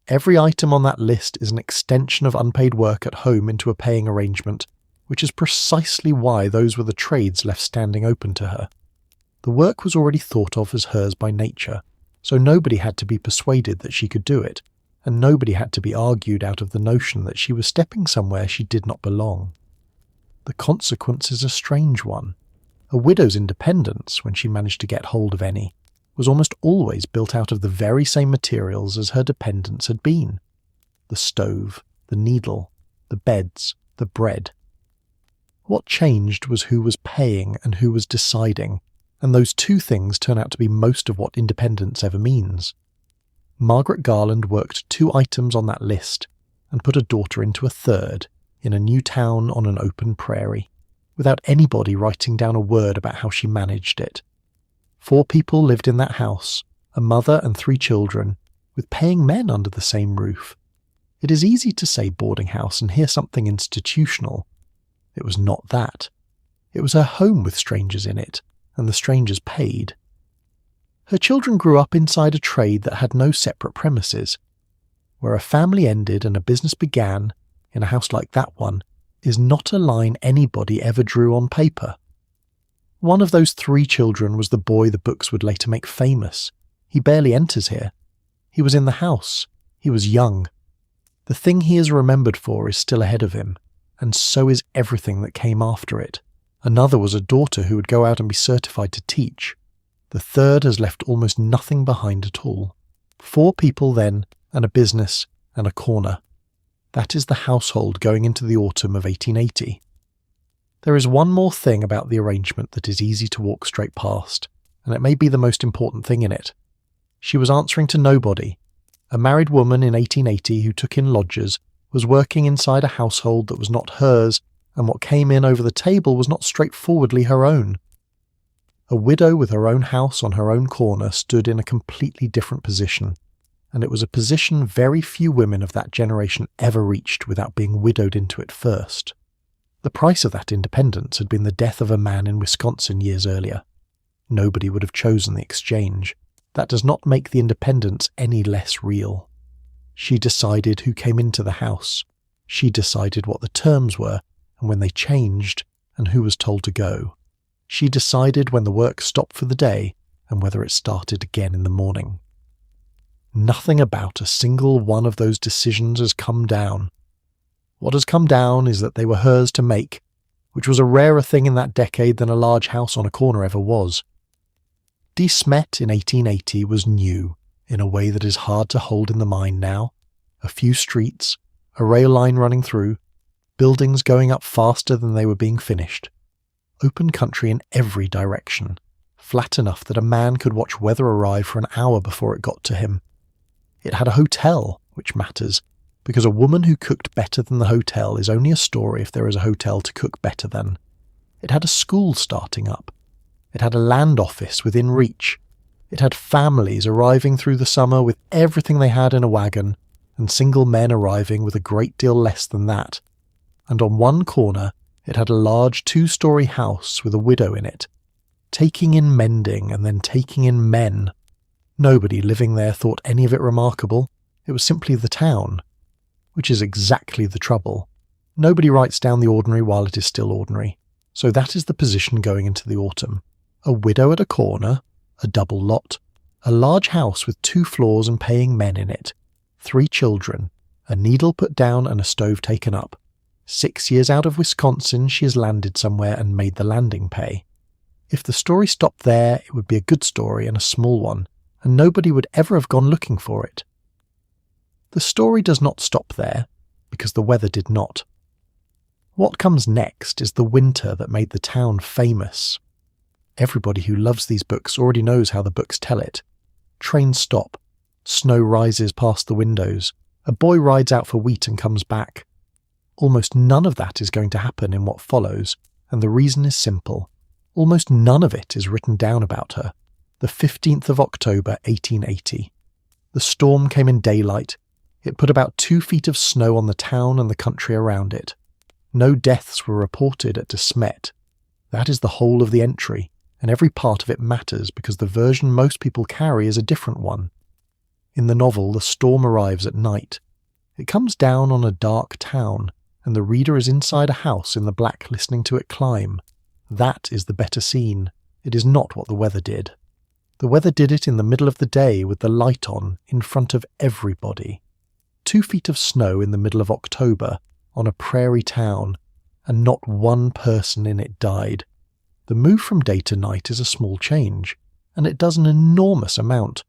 Every item on that list is an extension of unpaid work at home into a paying arrangement, which is precisely why those were the trades left standing open to her. The work was already thought of as hers by nature, so nobody had to be persuaded that she could do it, and nobody had to be argued out of the notion that she was stepping somewhere she did not belong. The consequence is a strange one. A widow's independence, when she managed to get hold of any, was almost always built out of the very same materials as her dependence had been. The stove, the needle, the beds, the bread. What changed was who was paying and who was deciding, and those two things turn out to be most of what independence ever means. Margaret Garland worked 2 items on that list and put a daughter into a third in a new town on an open prairie, without anybody writing down a word about how she managed it. 4 people lived in that house, a mother and 3 children, with paying men under the same roof. It is easy to say boarding house and hear something institutional. It was not that. It was her home with strangers in it, and the strangers paid. Her children grew up inside a trade that had no separate premises. Where a family ended and a business began, in a house like that one, is not a line anybody ever drew on paper. One of those 3 children was the boy the books would later make famous. He barely enters here. He was in the house. He was young. The thing he is remembered for is still ahead of him, and so is everything that came after it. Another was a daughter who would go out and be certified to teach. The third has left almost nothing behind at all. 4 people then, and a business, and a corner. That is the household going into the autumn of 1880. There is one more thing about the arrangement that is easy to walk straight past, and it may be the most important thing in it. She was answering to nobody. A married woman in 1880 who took in lodgers was working inside a household that was not hers, and what came in over the table was not straightforwardly her own. A widow with her own house on her own corner stood in a completely different position, and it was a position very few women of that generation ever reached without being widowed into it first. The price of that independence had been the death of a man in Wisconsin years earlier. Nobody would have chosen the exchange. That does not make the independence any less real. She decided who came into the house. She decided what the terms were, and when they changed, and who was told to go. She decided when the work stopped for the day, and whether it started again in the morning. Nothing about a single one of those decisions has come down. What has come down is that they were hers to make, which was a rarer thing in that decade than a large house on a corner ever was. Smet in 1880 was new, in a way that is hard to hold in the mind now. A few streets, a rail line running through, buildings going up faster than they were being finished. Open country in every direction, flat enough that a man could watch weather arrive for an hour before it got to him. It had a hotel, which matters, because a woman who cooked better than the hotel is only a story if there is a hotel to cook better than. It had a school starting up. It had a land office within reach. It had families arriving through the summer with everything they had in a wagon, and single men arriving with a great deal less than that. And on one corner, it had a large 2-story house with a widow in it, taking in mending and then taking in men. Nobody living there thought any of it remarkable. It was simply the town, which is exactly the trouble. Nobody writes down the ordinary while it is still ordinary. So that is the position going into the autumn. A widow at a corner, a double lot, a large house with 2 floors and paying men in it, 3 children, a needle put down and a stove taken up. 6 years out of Wisconsin, she has landed somewhere and made the landing pay. If the story stopped there, it would be a good story and a small one, and nobody would ever have gone looking for it. The story does not stop there, because the weather did not. What comes next is the winter that made the town famous. Everybody who loves these books already knows how the books tell it. Trains stop. Snow rises past the windows. A boy rides out for wheat and comes back. Almost none of that is going to happen in what follows, and the reason is simple. Almost none of it is written down about her. the 15th of October 1880. The storm came in daylight. It put about 2 feet of snow on the town and the country around it. No deaths were reported at Smet. That is the whole of the entry, and every part of it matters because the version most people carry is a different one. In the novel, the storm arrives at night. It comes down on a dark town, and the reader is inside a house in the black listening to it climb. That is the better scene. It is not what the weather did. The weather did it in the middle of the day with the light on, in front of everybody. 2 feet of snow in the middle of October, on a prairie town, and not one person in it died. The move from day to night is a small change, and it does an enormous amount.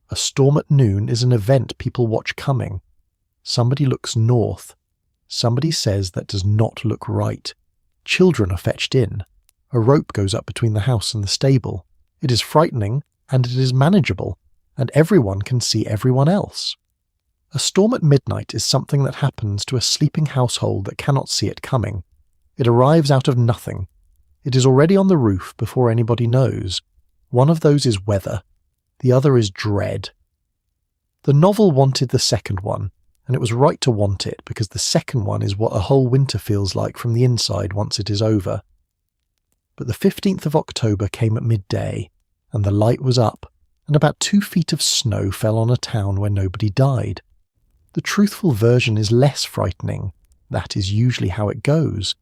A storm at noon is an event people watch coming. Somebody looks north. Somebody says that does not look right. Children are fetched in. A rope goes up between the house and the stable. It is frightening, and it is manageable, and everyone can see everyone else. A storm at midnight is something that happens to a sleeping household that cannot see it coming. It arrives out of nothing. It is already on the roof before anybody knows. One of those is weather. The other is dread. The novel wanted the second one, and it was right to want it because the second one is what a whole winter feels like from the inside once it is over. But the 15th of October came at midday, and the light was up, and about 2 feet of snow fell on a town where nobody died. The truthful version is less frightening. That is usually how it goes.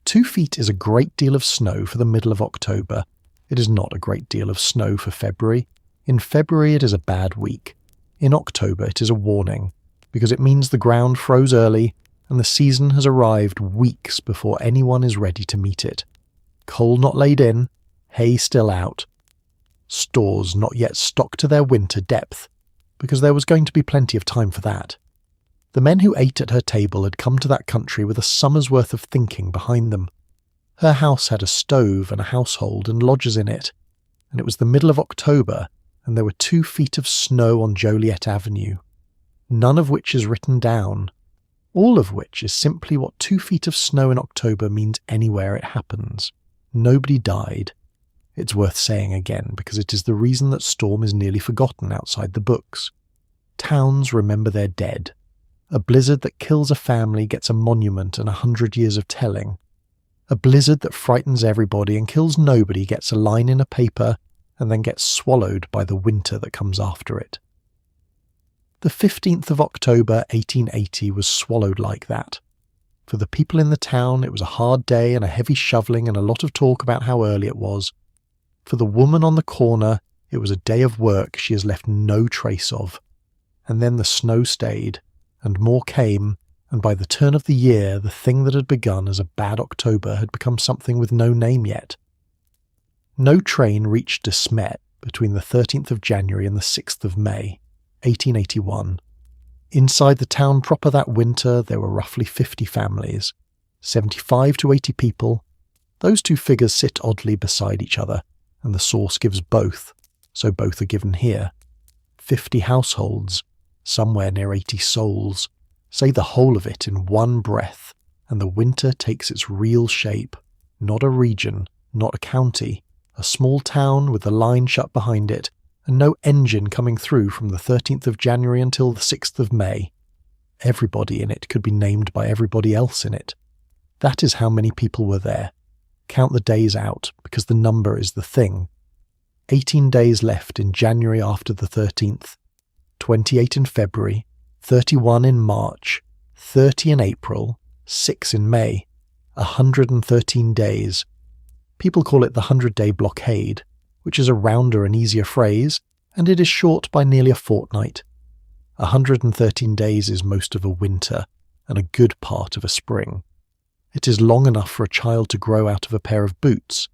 2 feet is a great deal of snow for the middle of October. It is not a great deal of snow for February. In February it is a bad week. In October it is a warning, because it means the ground froze early and the season has arrived weeks before anyone is ready to meet it. Coal not laid in, hay still out. Stores not yet stocked to their winter depth, because there was going to be plenty of time for that. The men who ate at her table had come to that country with a summer's worth of thinking behind them. Her house had a stove and a household and lodgers in it, and it was the middle of October, and there were 2 feet of snow on Joliet Avenue, none of which is written down, all of which is simply what 2 feet of snow in October means anywhere it happens. Nobody died. It's worth saying again because it is the reason that storm is nearly forgotten outside the books. Towns remember their dead. A blizzard that kills a family gets a monument and 100 years of telling. A blizzard that frightens everybody and kills nobody gets a line in a paper and then gets swallowed by the winter that comes after it. The 15th of October 1880 was swallowed like that. For the people in the town it was a hard day and a heavy shoveling and a lot of talk about how early it was. For the woman on the corner it was a day of work she has left no trace of. And then the snow stayed, and more came, and by the turn of the year the thing that had begun as a bad October had become something with no name yet. No train reached De Smet between the 13th of January and the 6th of May, 1881. Inside the town proper that winter there were roughly 50 families, 75 to 80 people. Those two figures sit oddly beside each other, and the source gives both, so both are given here. 50 households, somewhere near 80 souls. Say the whole of it in one breath, and the winter takes its real shape. Not a region, not a county, a small town with the line shut behind it, and no engine coming through from the 13th of January until the 6th of May. Everybody in it could be named by everybody else in it. That is how many people were there. Count the days out, because the number is the thing. 18 days left in January after the 13th, 28 in February, 31 in March, 30 in April, 6 in May, 113 days. People call it the 100-day blockade, which is a rounder and easier phrase, and it is short by nearly a fortnight. 113 days is most of a winter, and a good part of a spring. It is long enough for a child to grow out of a pair of boots.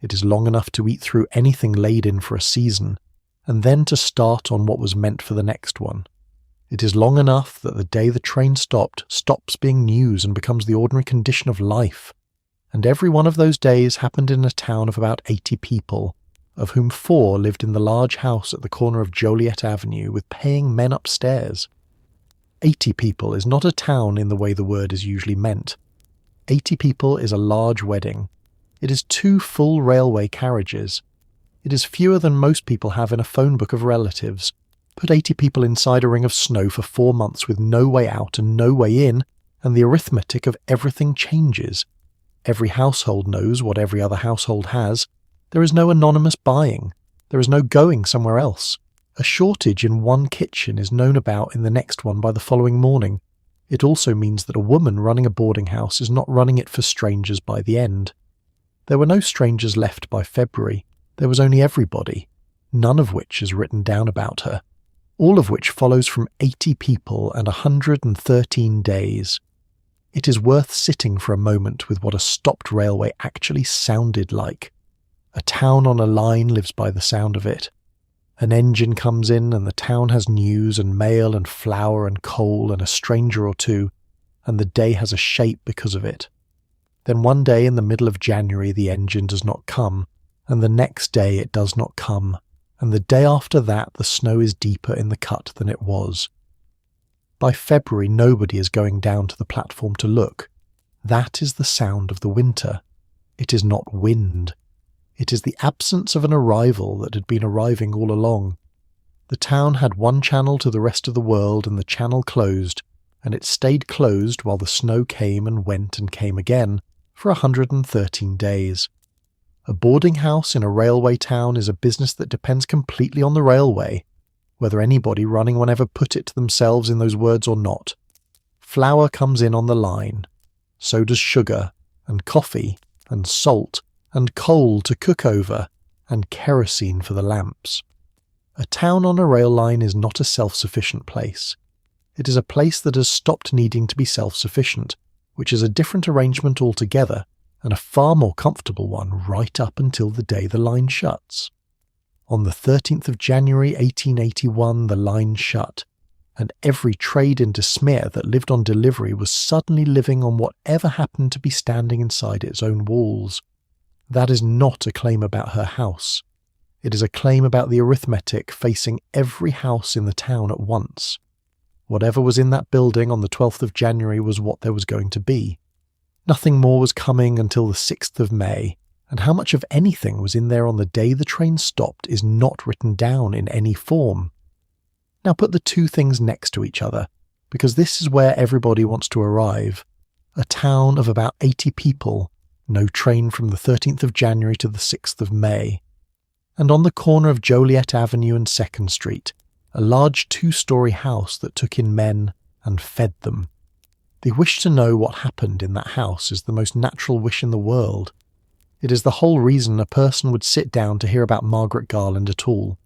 It is long enough to eat through anything laid in for a season, and then to start on what was meant for the next one. It is long enough that the day the train stops being news and becomes the ordinary condition of life. And every one of those days happened in a town of about 80 people, of whom 4 lived in the large house at the corner of Joliet Avenue with paying men upstairs. 80 people is not a town in the way the word is usually meant. 80 people is a large wedding. It is 2 full railway carriages. It is fewer than most people have in a phone book of relatives. Put 80 people inside a ring of snow for 4 months with no way out and no way in, and the arithmetic of everything changes. Every household knows what every other household has. There is no anonymous buying. There is no going somewhere else. A shortage in one kitchen is known about in the next one by the following morning. It also means that a woman running a boarding house is not running it for strangers by the end. There were no strangers left by February. There was only everybody, none of which is written down about her, all of which follows from 80 people and 113 days. It is worth sitting for a moment with what a stopped railway actually sounded like. A town on a line lives by the sound of it. An engine comes in and the town has news and mail and flour and coal and a stranger or two, and the day has a shape because of it. Then one day in the middle of January the engine does not come, and the next day it does not come, and the day after that the snow is deeper in the cut than it was. By February nobody is going down to the platform to look. That is the sound of the winter. It is not wind. It is the absence of an arrival that had been arriving all along. The town had one channel to the rest of the world and the channel closed, and it stayed closed while the snow came and went and came again for 113 days. A boarding house in a railway town is a business that depends completely on the railway, whether anybody running one ever put it to themselves in those words or not. Flour comes in on the line. So does sugar, and coffee, and salt, and coal to cook over, and kerosene for the lamps. A town on a rail line is not a self-sufficient place. It is a place that has stopped needing to be self-sufficient, which is a different arrangement altogether, and a far more comfortable one right up until the day the line shuts. On the 13th of January 1881 the line shut, and every trade into Smet that lived on delivery was suddenly living on whatever happened to be standing inside its own walls. That is not a claim about her house. It is a claim about the arithmetic facing every house in the town at once. Whatever was in that building on the 12th of January was what there was going to be. Nothing more was coming until the 6th of May, and how much of anything was in there on the day the train stopped is not written down in any form. Now put the two things next to each other, because this is where everybody wants to arrive. A town of about 80 people, no train from the 13th of January to the 6th of May. And on the corner of Joliet Avenue and 2nd Street, a large 2-story house that took in men and fed them. The wish to know what happened in that house is the most natural wish in the world. It is the whole reason a person would sit down to hear about Margaret Garland at all.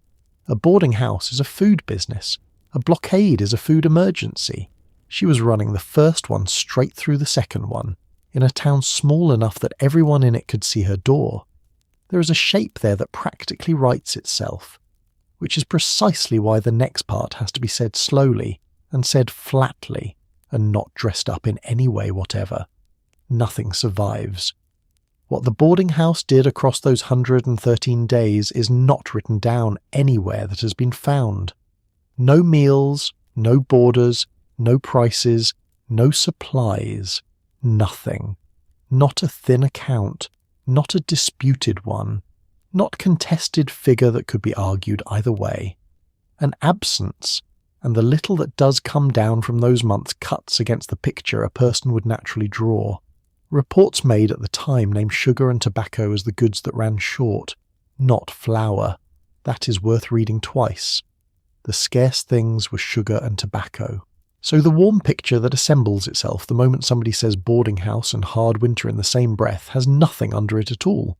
A boarding house is a food business. A blockade is a food emergency. She was running the first one straight through the second one, in a town small enough that everyone in it could see her door. There is a shape there that practically writes itself, which is precisely why the next part has to be said slowly and said flatly and not dressed up in any way whatever. Nothing survives. What the boarding house did across those 113 days is not written down anywhere that has been found. No meals, no boarders, no prices, no supplies. Nothing. Not a thin account, not a disputed one, not contested figure that could be argued either way. An absence, and the little that does come down from those months cuts against the picture a person would naturally draw. Reports made at the time named sugar and tobacco as the goods that ran short, not flour. That is worth reading twice. The scarce things were sugar and tobacco. So the warm picture that assembles itself the moment somebody says boarding house and hard winter in the same breath has nothing under it at all.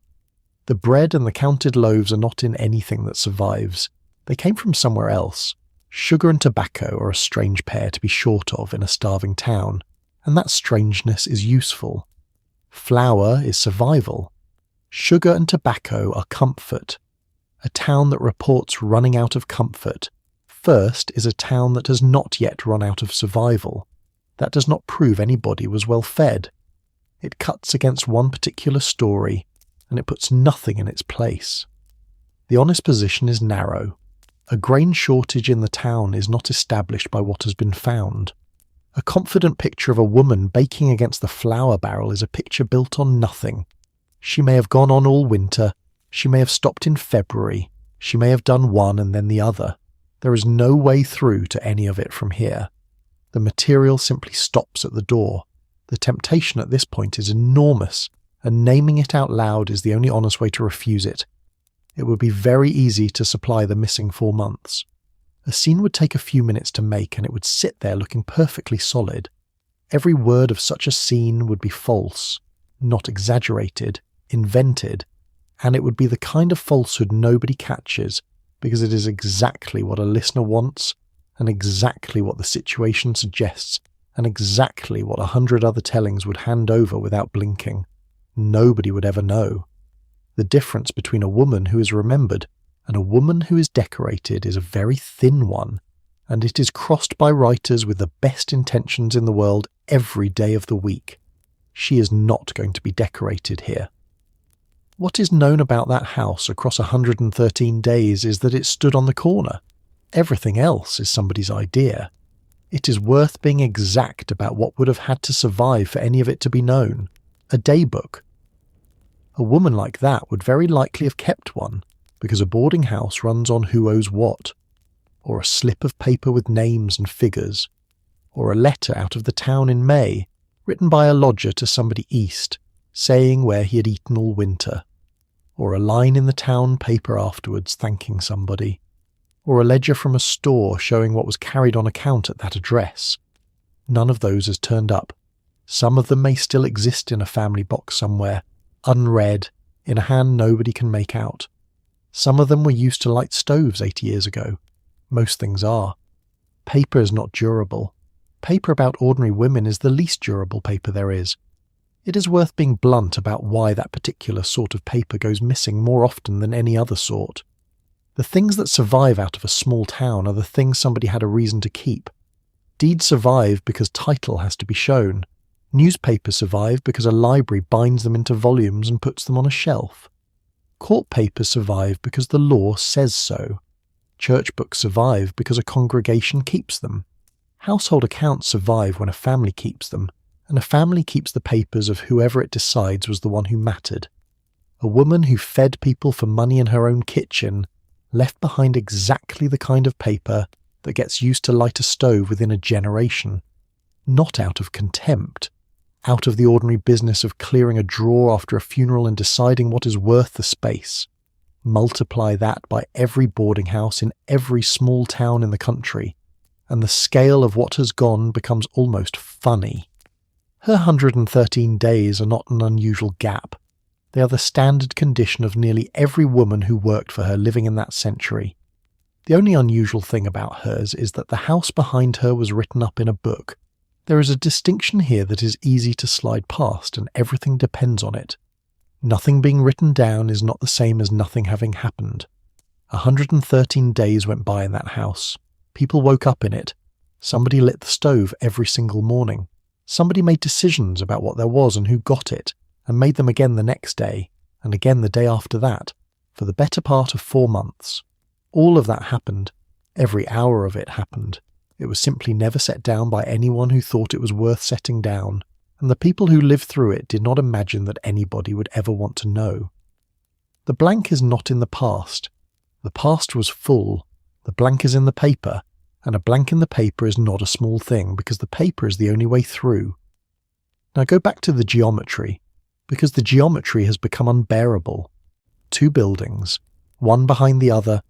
The bread and the counted loaves are not in anything that survives. They came from somewhere else. Sugar and tobacco are a strange pair to be short of in a starving town, and that strangeness is useful. Flour is survival. Sugar and tobacco are comfort. A town that reports running out of comfort first is a town that has not yet run out of survival. That does not prove anybody was well fed. It cuts against one particular story, and it puts nothing in its place. The honest position is narrow. A grain shortage in the town is not established by what has been found. A confident picture of a woman baking against the flour barrel is a picture built on nothing. She may have gone on all winter. She may have stopped in February. She may have done one and then the other. There is no way through to any of it from here. The material simply stops at the door. The temptation at this point is enormous, and naming it out loud is the only honest way to refuse it. It would be very easy to supply the missing 4 months. A scene would take a few minutes to make, and it would sit there looking perfectly solid. Every word of such a scene would be false, not exaggerated, invented, and it would be the kind of falsehood nobody catches, because it is exactly what a listener wants, and exactly what the situation suggests, and exactly what 100 other tellings would hand over without blinking. Nobody would ever know. The difference between a woman who is remembered and a woman who is decorated is a very thin one, and it is crossed by writers with the best intentions in the world every day of the week. She is not going to be decorated here. What is known about that house across 113 days is that it stood on the corner. Everything else is somebody's idea. It is worth being exact about what would have had to survive for any of it to be known. A daybook. A woman like that would very likely have kept one, because a boarding house runs on who owes what, or a slip of paper with names and figures, or a letter out of the town in May, written by a lodger to somebody east, saying where he had eaten all winter, or a line in the town paper afterwards thanking somebody, or a ledger from a store showing what was carried on account at that address. None of those has turned up. Some of them may still exist in a family box somewhere, unread, in a hand nobody can make out. Some of them were used to light stoves 80 years ago. Most things are. Paper is not durable. Paper about ordinary women is the least durable paper there is. It is worth being blunt about why that particular sort of paper goes missing more often than any other sort. The things that survive out of a small town are the things somebody had a reason to keep. Deeds survive because title has to be shown. Newspapers survive because a library binds them into volumes and puts them on a shelf. Court papers survive because the law says so. Church books survive because a congregation keeps them. Household accounts survive when a family keeps them, and a family keeps the papers of whoever it decides was the one who mattered. A woman who fed people for money in her own kitchen left behind exactly the kind of paper that gets used to light a stove within a generation. Not out of contempt, out of the ordinary business of clearing a drawer after a funeral and deciding what is worth the space. Multiply that by every boarding house in every small town in the country, and the scale of what has gone becomes almost funny. Her 113 days are not an unusual gap. They are the standard condition of nearly every woman who worked for her living in that century. The only unusual thing about hers is that the house behind her was written up in a book. There is a distinction here that is easy to slide past, and everything depends on it. Nothing being written down is not the same as nothing having happened. 113 days went by in that house. People woke up in it. Somebody lit the stove every single morning. Somebody made decisions about what there was and who got it, and made them again the next day, and again the day after that, for the better part of 4 months. All of that happened. Every hour of it happened. It was simply never set down by anyone who thought it was worth setting down, and the people who lived through it did not imagine that anybody would ever want to know. The blank is not in the past. The past was full. The blank is in the paper, and a blank in the paper is not a small thing because the paper is the only way through. Now go back to the geometry, because the geometry has become unbearable. 2 buildings, one behind the other,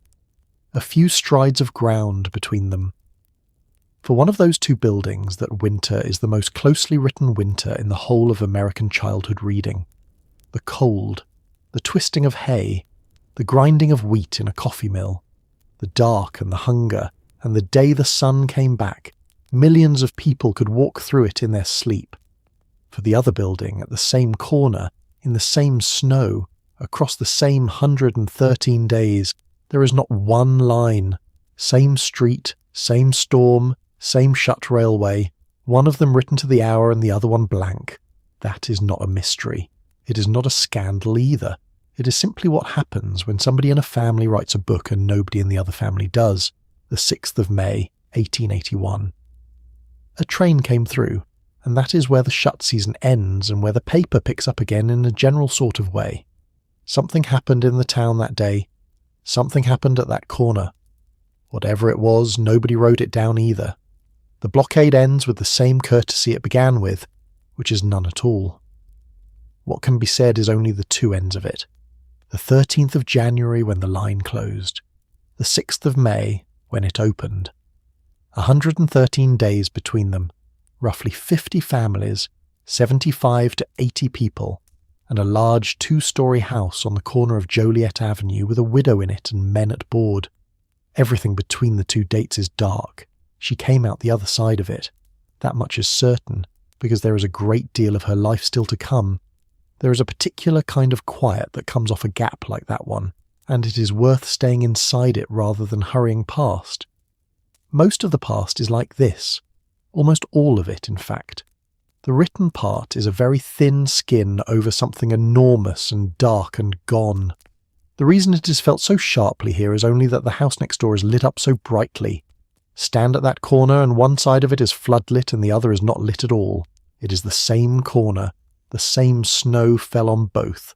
a few strides of ground between them. For one of those 2 buildings, that winter is the most closely written winter in the whole of American childhood reading. The cold, the twisting of hay, the grinding of wheat in a coffee mill, the dark and the hunger, and the day the sun came back, millions of people could walk through it in their sleep. For the other building, at the same corner, in the same snow, across the same 113 days, there is not one line. Same street, same storm, same shut railway, one of them written to the hour and the other one blank. That is not a mystery. It is not a scandal either. It is simply what happens when somebody in a family writes a book and nobody in the other family does. The 6th of May, 1881. A train came through, and that is where the shut season ends and where the paper picks up again in a general sort of way. Something happened in the town that day. Something happened at that corner. Whatever it was, nobody wrote it down either. The blockade ends with the same courtesy it began with, which is none at all. What can be said is only the two ends of it. The 13th of January when the line closed. The 6th of May when it opened. 113 days between them, roughly 50 families, 75 to 80 people, and a large 2-story house on the corner of Joliet Avenue with a widow in it and men at board. Everything between the two dates is dark. She came out the other side of it. That much is certain, because there is a great deal of her life still to come. There is a particular kind of quiet that comes off a gap like that one, and it is worth staying inside it rather than hurrying past. Most of the past is like this, almost all of it, in fact. The written part is a very thin skin over something enormous and dark and gone. The reason it is felt so sharply here is only that the house next door is lit up so brightly. Stand at that corner and one side of it is floodlit and the other is not lit at all. It is the same corner. The same snow fell on both.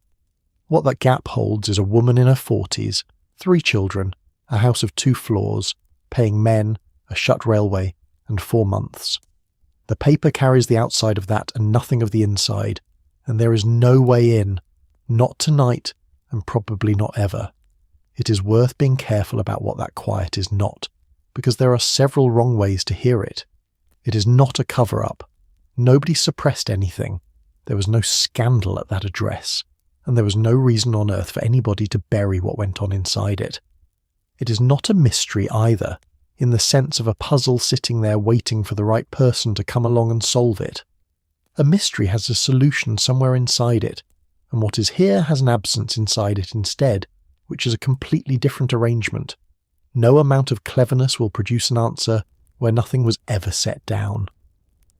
What that gap holds is a woman in her 40s, 3 children, a house of 2 floors, paying men, a shut railway, and 4 months. The paper carries the outside of that and nothing of the inside, and there is no way in, not tonight, and probably not ever. It is worth being careful about what that quiet is not, because there are several wrong ways to hear it. It is not a cover-up. Nobody suppressed anything. There was no scandal at that address, and there was no reason on earth for anybody to bury what went on inside it. It is not a mystery either, in the sense of a puzzle sitting there waiting for the right person to come along and solve it. A mystery has a solution somewhere inside it, and what is here has an absence inside it instead, which is a completely different arrangement. No amount of cleverness will produce an answer where nothing was ever set down.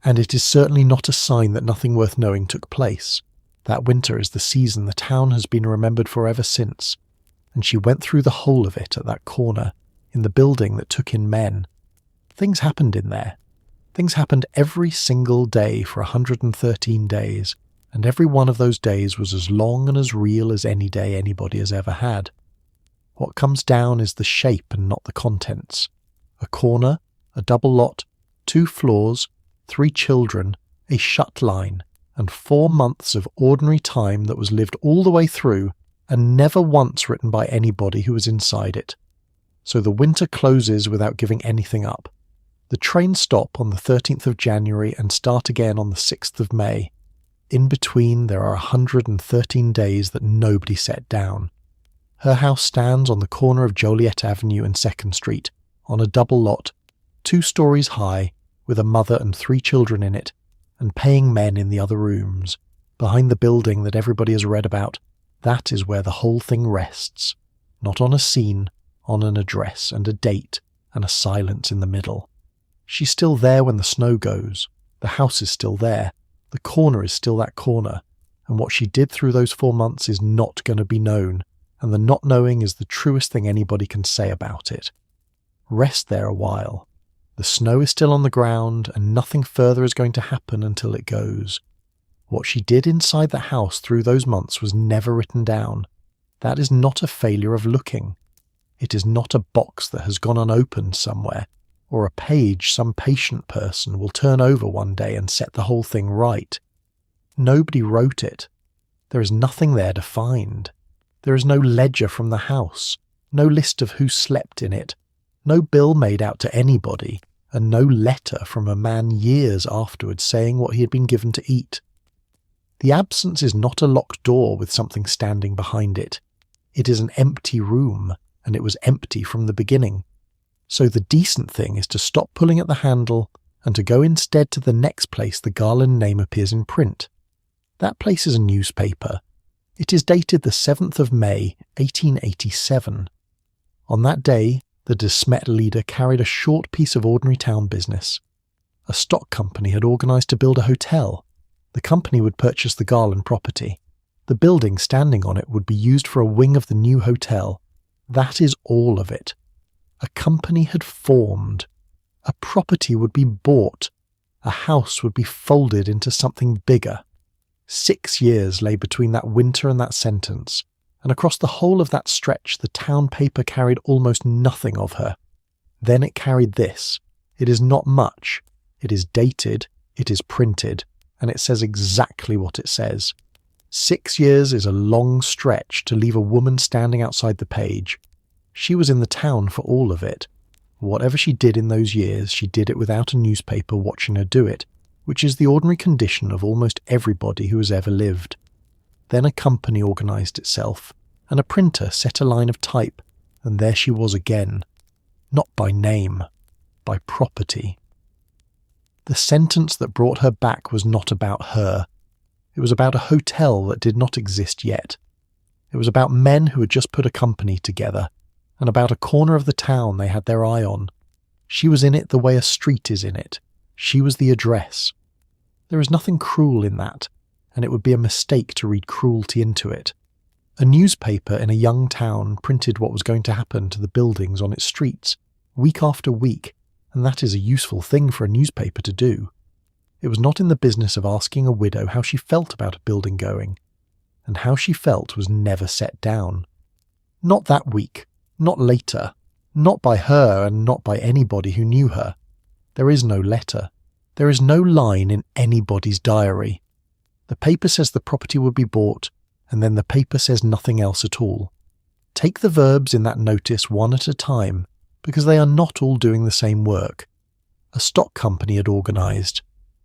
And it is certainly not a sign that nothing worth knowing took place. That winter is the season the town has been remembered for ever since, and she went through the whole of it at that corner, in the building that took in men. Things happened in there. Things happened every single day for 113 days, and every one of those days was as long and as real as any day anybody has ever had. What comes down is the shape and not the contents. A corner, a double lot, 2 floors, 3 children, a shut line, and 4 months of ordinary time that was lived all the way through and never once written by anybody who was inside it. So the winter closes without giving anything up. The trains stop on the 13th of January and start again on the 6th of May. In between there are 113 days that nobody set down. Her house stands on the corner of Joliet Avenue and 2nd Street, on a double lot, 2 stories high, with a mother and 3 children in it, and paying men in the other rooms, behind the building that everybody has read about. That is where the whole thing rests, not on a scene, on an address and a date and a silence in the middle. She's still there when the snow goes, the house is still there, the corner is still that corner, and what she did through those 4 months is not going to be known, and the not knowing is the truest thing anybody can say about it. Rest there a while. The snow is still on the ground, and nothing further is going to happen until it goes. What she did inside the house through those months was never written down. That is not a failure of looking. It is not a box that has gone unopened somewhere, or a page some patient person will turn over one day and set the whole thing right. Nobody wrote it. There is nothing there to find. There is no ledger from the house, no list of who slept in it, no bill made out to anybody, and no letter from a man years afterwards saying what he had been given to eat. The absence is not a locked door with something standing behind it. It is an empty room, and it was empty from the beginning. So the decent thing is to stop pulling at the handle and to go instead to the next place the Garland name appears in print. That place is a newspaper. It is dated the 7th of May, 1887. On that day, the Smet leader carried a short piece of ordinary town business. A stock company had organised to build a hotel. The company would purchase the Garland property. The building standing on it would be used for a wing of the new hotel. That is all of it. A company had formed. A property would be bought. A house would be folded into something bigger. 6 years lay between that winter and that sentence, and across the whole of that stretch the town paper carried almost nothing of her. Then it carried this. It is not much. It is dated, it is printed, and it says exactly what it says. 6 years is a long stretch to leave a woman standing outside the page. She was in the town for all of it. Whatever she did in those years, she did it without a newspaper watching her do it, which is the ordinary condition of almost everybody who has ever lived. Then a company organised itself, and a printer set a line of type, and there she was again. Not by name, by property. The sentence that brought her back was not about her. It was about a hotel that did not exist yet. It was about men who had just put a company together, and about a corner of the town they had their eye on. She was in it the way a street is in it. She was the address. There is nothing cruel in that, and it would be a mistake to read cruelty into it. A newspaper in a young town printed what was going to happen to the buildings on its streets, week after week, and that is a useful thing for a newspaper to do. It was not in the business of asking a widow how she felt about a building going, and how she felt was never set down. Not that week, not later, not by her and not by anybody who knew her. There is no letter. There is no line in anybody's diary. The paper says the property would be bought, and then the paper says nothing else at all. Take the verbs in that notice one at a time, because they are not all doing the same work. A stock company had organised.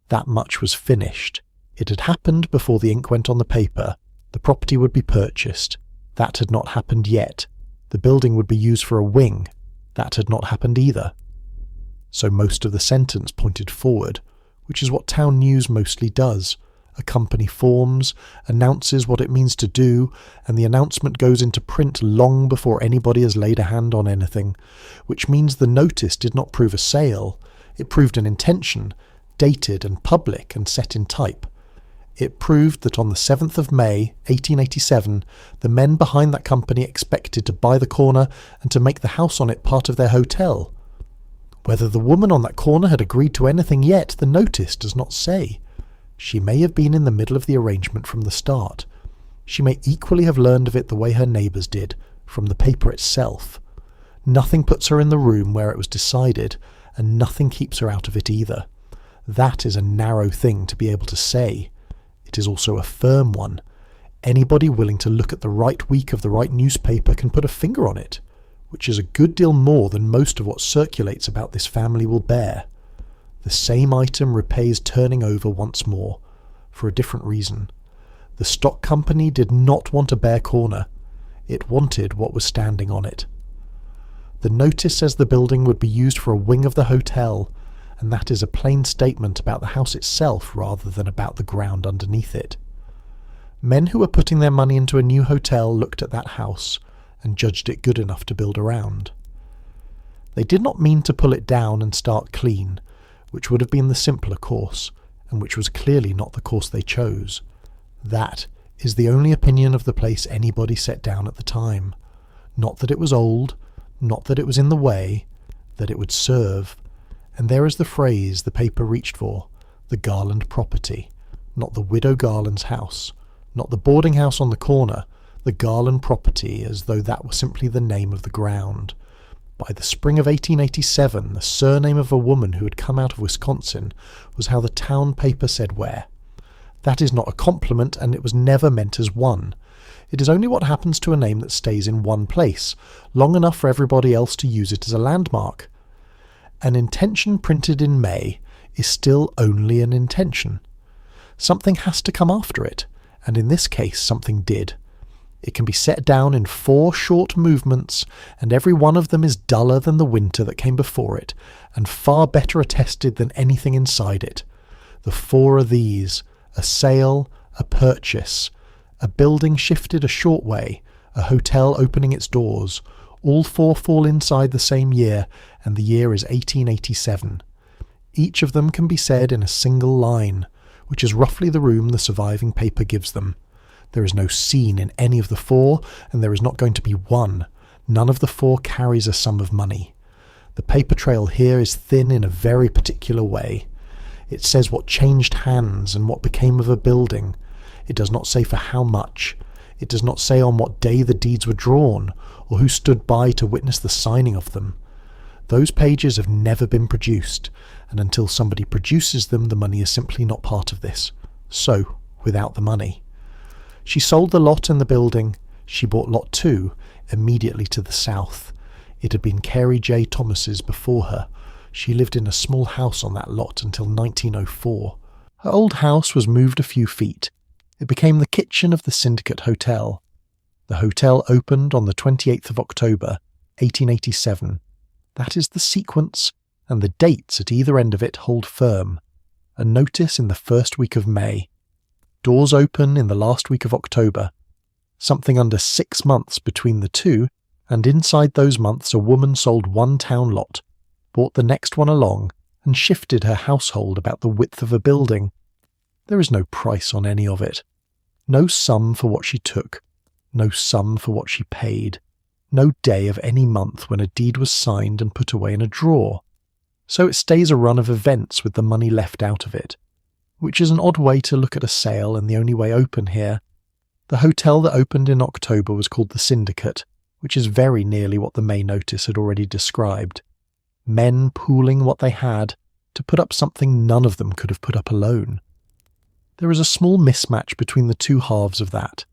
That much was finished. It had happened before the ink went on the paper. The property would be purchased. That had not happened yet. The building would be used for a wing. That had not happened either. So most of the sentence pointed forward, which is what town news mostly does. A company forms, announces what it means to do, and the announcement goes into print long before anybody has laid a hand on anything, which means the notice did not prove a sale. It proved an intention, dated and public and set in type. It proved that on the 7th of May, 1887, the men behind that company expected to buy the corner and to make the house on it part of their hotel. Whether the woman on that corner had agreed to anything yet, the notice does not say. She may have been in the middle of the arrangement from the start. She may equally have learned of it the way her neighbours did, from the paper itself. Nothing puts her in the room where it was decided, and nothing keeps her out of it either. That is a narrow thing to be able to say. It is also a firm one. Anybody willing to look at the right week of the right newspaper can put a finger on it, which is a good deal more than most of what circulates about this family will bear. The same item repays turning over once more, for a different reason. The stock company did not want a bare corner. It wanted what was standing on it. The notice says the building would be used for a wing of the hotel, and that is a plain statement about the house itself rather than about the ground underneath it. Men who were putting their money into a new hotel looked at that house and judged it good enough to build around. They did not mean to pull it down and start clean, which would have been the simpler course, and which was clearly not the course they chose. That is the only opinion of the place anybody set down at the time. Not that it was old, not that it was in the way, that it would serve. And there is the phrase the paper reached for, the Garland property, not the widow Garland's house, not the boarding house on the corner, the Garland property, as though that were simply the name of the ground. By the spring of 1887, the surname of a woman who had come out of Wisconsin was how the town paper said where. That is not a compliment, and it was never meant as one. It is only what happens to a name that stays in one place, long enough for everybody else to use it as a landmark. An intention printed in May is still only an intention. Something has to come after it, and in this case something did. It can be set down in 4 short movements, and every one of them is duller than the winter that came before it, and far better attested than anything inside it. The 4 are these: a sale, a purchase, a building shifted a short way, a hotel opening its doors. All 4 fall inside the same year, and the year is 1887. Each of them can be said in a single line, which is roughly the room the surviving paper gives them. There is no scene in any of the 4, and there is not going to be one. None of the 4 carries a sum of money. The paper trail here is thin in a very particular way. It says what changed hands and what became of a building. It does not say for how much. It does not say on what day the deeds were drawn, or who stood by to witness the signing of them. Those pages have never been produced, and until somebody produces them, the money is simply not part of this. So, without the money. She sold the lot and the building. She bought lot 2, immediately to the south. It had been Carey J. Thomas's before her. She lived in a small house on that lot until 1904. Her old house was moved a few feet. It became the kitchen of the Syndicate Hotel. The hotel opened on the 28th of October, 1887. That is the sequence, and the dates at either end of it hold firm. A notice in the first week of May. Doors open in the last week of October. Something under 6 months between the two, and inside those months a woman sold one town lot, bought the next one along, and shifted her household about the width of a building. There is no price on any of it. No sum for what she took. No sum for what she paid. No day of any month when a deed was signed and put away in a drawer. So it stays a run of events with the money left out of it, which is an odd way to look at a sale and the only way open here. The hotel that opened in October was called the Syndicate, which is very nearly what the May notice had already described. Men pooling what they had to put up something none of them could have put up alone. There is a small mismatch between the two halves of that,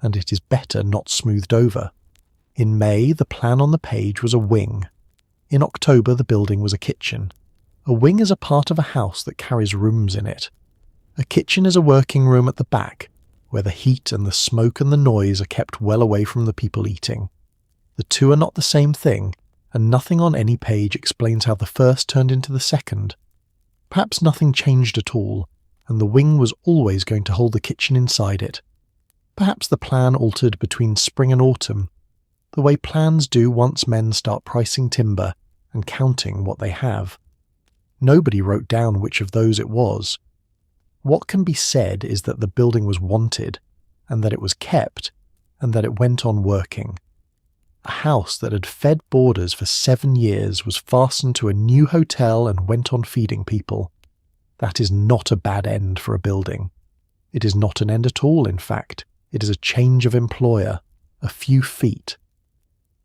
and it is better not smoothed over. In May, the plan on the page was a wing. In October, the building was a kitchen. A wing is a part of a house that carries rooms in it. A kitchen is a working room at the back, where the heat and the smoke and the noise are kept well away from the people eating. The two are not the same thing, and nothing on any page explains how the first turned into the second. Perhaps nothing changed at all, and the wing was always going to hold the kitchen inside it. Perhaps the plan altered between spring and autumn, the way plans do once men start pricing timber and counting what they have. Nobody wrote down which of those it was. What can be said is that the building was wanted, and that it was kept, and that it went on working. A house that had fed boarders for 7 years was fastened to a new hotel and went on feeding people. That is not a bad end for a building. It is not an end at all, in fact. It is a change of employer, a few feet.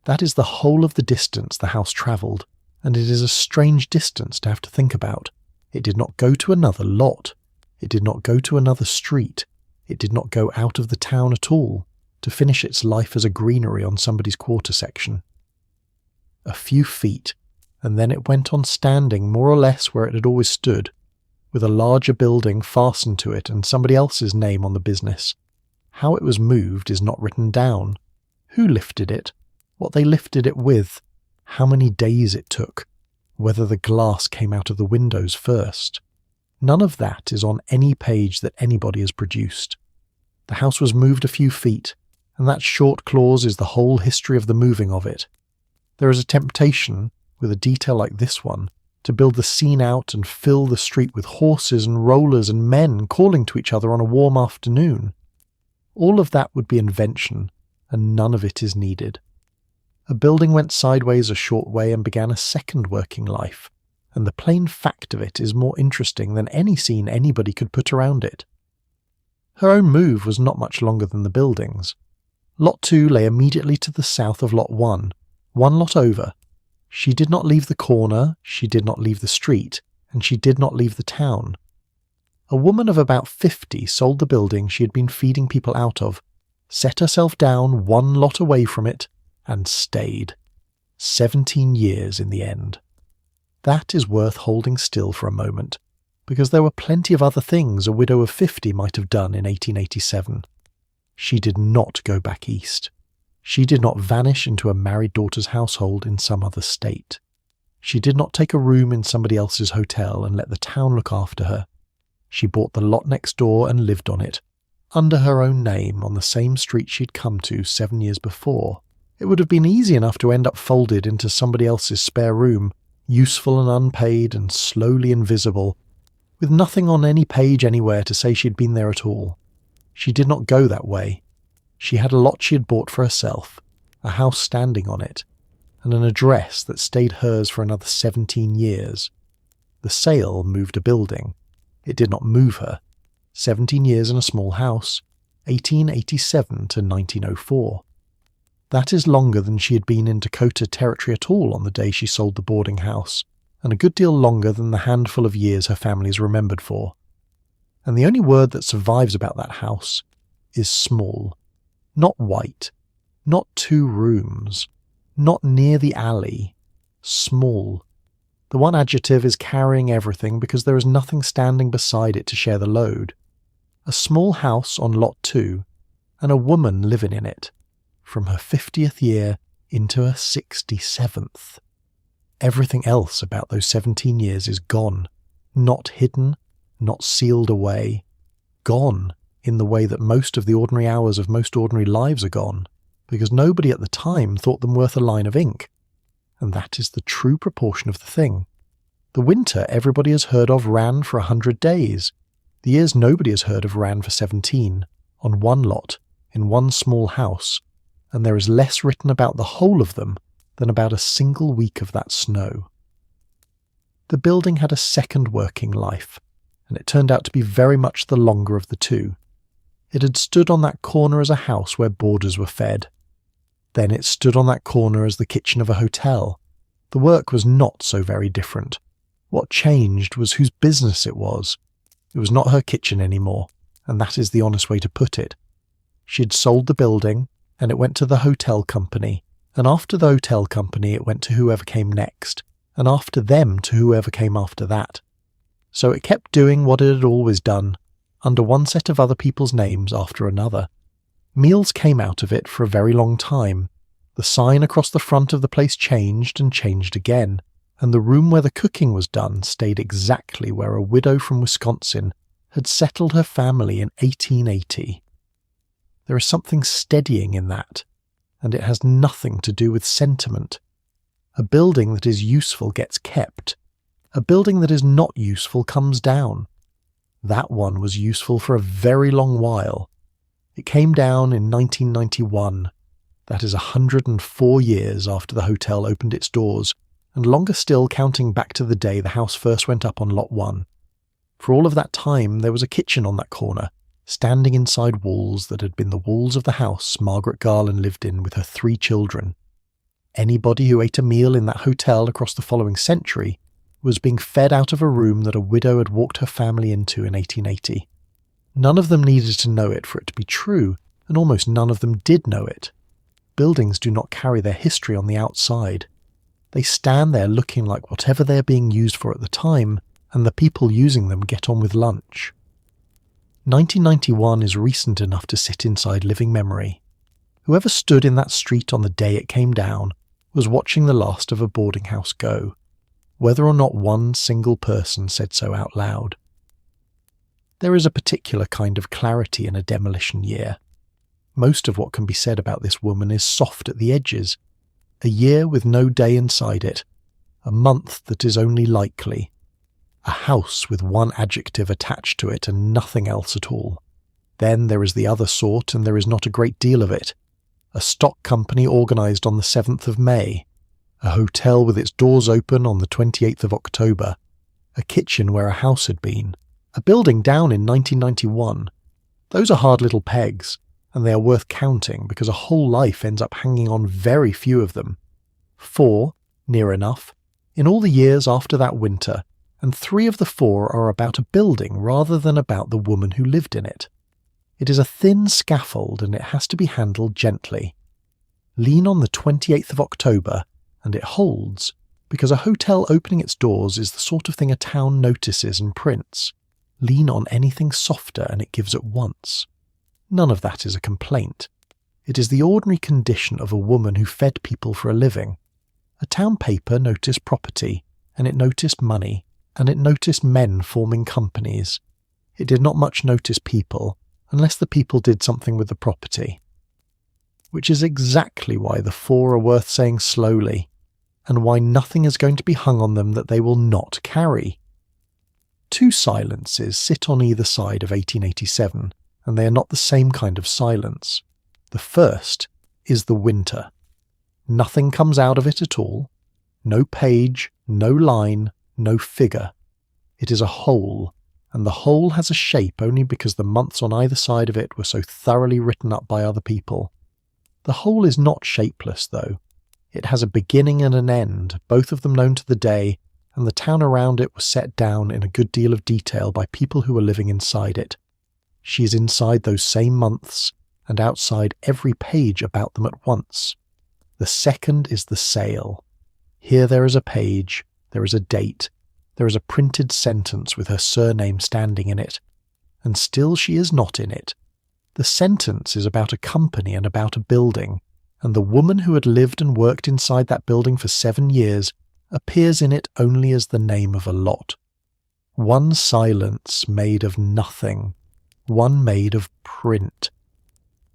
That is the whole of the distance the house travelled, and it is a strange distance to have to think about. It did not go to another lot. It did not go to another street. It did not go out of the town at all, to finish its life as a greenery on somebody's quarter section. A few feet, and then it went on standing more or less where it had always stood, with a larger building fastened to it and somebody else's name on the business. How it was moved is not written down. Who lifted it? What they lifted it with? How many days it took? Whether the glass came out of the windows first? None of that is on any page that anybody has produced. The house was moved a few feet, and that short clause is the whole history of the moving of it. There is a temptation, with a detail like this one, to build the scene out and fill the street with horses and rollers and men calling to each other on a warm afternoon. All of that would be invention, and none of it is needed. A building went sideways a short way and began a second working life, and the plain fact of it is more interesting than any scene anybody could put around it. Her own move was not much longer than the building's. Lot 2 lay immediately to the south of Lot 1, one lot over. She did not leave the corner, she did not leave the street, and she did not leave the town. A woman of about 50 sold the building she had been feeding people out of, set herself down one lot away from it, and stayed. 17 years in the end. That is worth holding still for a moment, because there were plenty of other things a widow of 50 might have done in 1887. She did not go back east. She did not vanish into a married daughter's household in some other state. She did not take a room in somebody else's hotel and let the town look after her. She bought the lot next door and lived on it, under her own name on the same street she'd come to 7 years before. It would have been easy enough to end up folded into somebody else's spare room, useful and unpaid and slowly invisible, with nothing on any page anywhere to say she'd been there at all. She did not go that way. She had a lot she had bought for herself, a house standing on it, and an address that stayed hers for another 17 years. The sale moved a building. It did not move her. 17 years in a small house. 1887 to 1904. That is longer than she had been in Dakota Territory at all on the day she sold the boarding house, and a good deal longer than the handful of years her family is remembered for. And the only word that survives about that house is small. Not white, not 2 rooms, not near the alley. Small. The one adjective is carrying everything because there is nothing standing beside it to share the load. A small house on lot 2, and a woman living in it, from her 50th year into her 67th. Everything else about those 17 years is gone, not hidden, not sealed away, gone in the way that most of the ordinary hours of most ordinary lives are gone, because nobody at the time thought them worth a line of ink. And that is the true proportion of the thing. The winter everybody has heard of ran for 100 days. The years nobody has heard of ran for 17, on one lot, in one small house, and there is less written about the whole of them than about a single week of that snow. The building had a second working life, and it turned out to be very much the longer of the two. It had stood on that corner as a house where boarders were fed. Then it stood on that corner as the kitchen of a hotel. The work was not so very different. What changed was whose business it was. It was not her kitchen anymore, and that is the honest way to put it. She had sold the building, and it went to the hotel company, and after the hotel company it went to whoever came next, and after them to whoever came after that. So it kept doing what it had always done, under one set of other people's names after another. Meals came out of it for a very long time. The sign across the front of the place changed and changed again, and the room where the cooking was done stayed exactly where a widow from Wisconsin had settled her family in 1880. There is something steadying in that, and it has nothing to do with sentiment. A building that is useful gets kept. A building that is not useful comes down. That one was useful for a very long while. It came down in 1991. That is 104 years after the hotel opened its doors, and longer still counting back to the day the house first went up on lot 1. For all of that time there was a kitchen on that corner, standing inside walls that had been the walls of the house Margaret Garland lived in with her 3 children. Anybody who ate a meal in that hotel across the following century was being fed out of a room that a widow had walked her family into in 1880. None of them needed to know it for it to be true, and almost none of them did know it. Buildings do not carry their history on the outside. They stand there looking like whatever they are being used for at the time, and the people using them get on with lunch. 1991 is recent enough to sit inside living memory. Whoever stood in that street on the day it came down was watching the last of a boarding house go, whether or not one single person said so out loud. There is a particular kind of clarity in a demolition year. Most of what can be said about this woman is soft at the edges. A year with no day inside it. A month that is only likely. A house with one adjective attached to it and nothing else at all. Then there is the other sort, and there is not a great deal of it. A stock company organised on the 7th of May. A hotel with its doors open on the 28th of October. A kitchen where a house had been. A building down in 1991. Those are hard little pegs, and they are worth counting because a whole life ends up hanging on very few of them. 4, near enough, in all the years after that winter, and 3 of the 4 are about a building rather than about the woman who lived in it. It is a thin scaffold and it has to be handled gently. Lean on the 28th of October and it holds, because a hotel opening its doors is the sort of thing a town notices and prints. Lean on anything softer and it gives at once. None of that is a complaint. It is the ordinary condition of a woman who fed people for a living. A town paper noticed property, and it noticed money, and it noticed men forming companies. It did not much notice people, unless the people did something with the property. Which is exactly why the 4 are worth saying slowly, and why nothing is going to be hung on them that they will not carry. 2 silences sit on either side of 1887, and they are not the same kind of silence. The first is the winter. Nothing comes out of it at all. No page, no line, no figure. It is a hole, and the whole has a shape only because the months on either side of it were so thoroughly written up by other people. The whole is not shapeless, though. It has a beginning and an end, both of them known to the day, and the town around it was set down in a good deal of detail by people who were living inside it. She is inside those same months, and outside every page about them at once. The second is the sale. Here there is a page, there is a date, there is a printed sentence with her surname standing in it, and still she is not in it. The sentence is about a company and about a building, and the woman who had lived and worked inside that building for 7 years appears in it only as the name of a lot. One silence made of nothing, one made of print.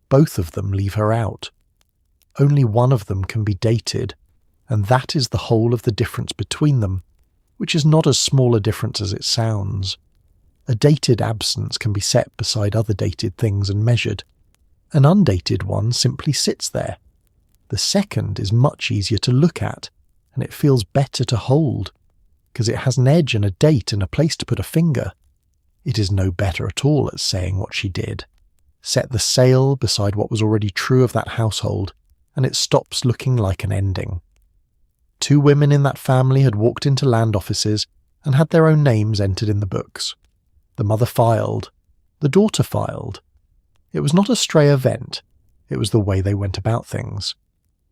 Both of them leave her out. Only one of them can be dated, and that is the whole of the difference between them, which is not as small a difference as it sounds. A dated absence can be set beside other dated things and measured. An undated one simply sits there. The second is much easier to look at, and it feels better to hold, because it has an edge and a date and a place to put a finger. It is no better at all at saying what she did. Set the sale beside what was already true of that household, and it stops looking like an ending. 2 women in that family had walked into land offices and had their own names entered in the books. The mother filed. The daughter filed. It was not a stray event. It was the way they went about things.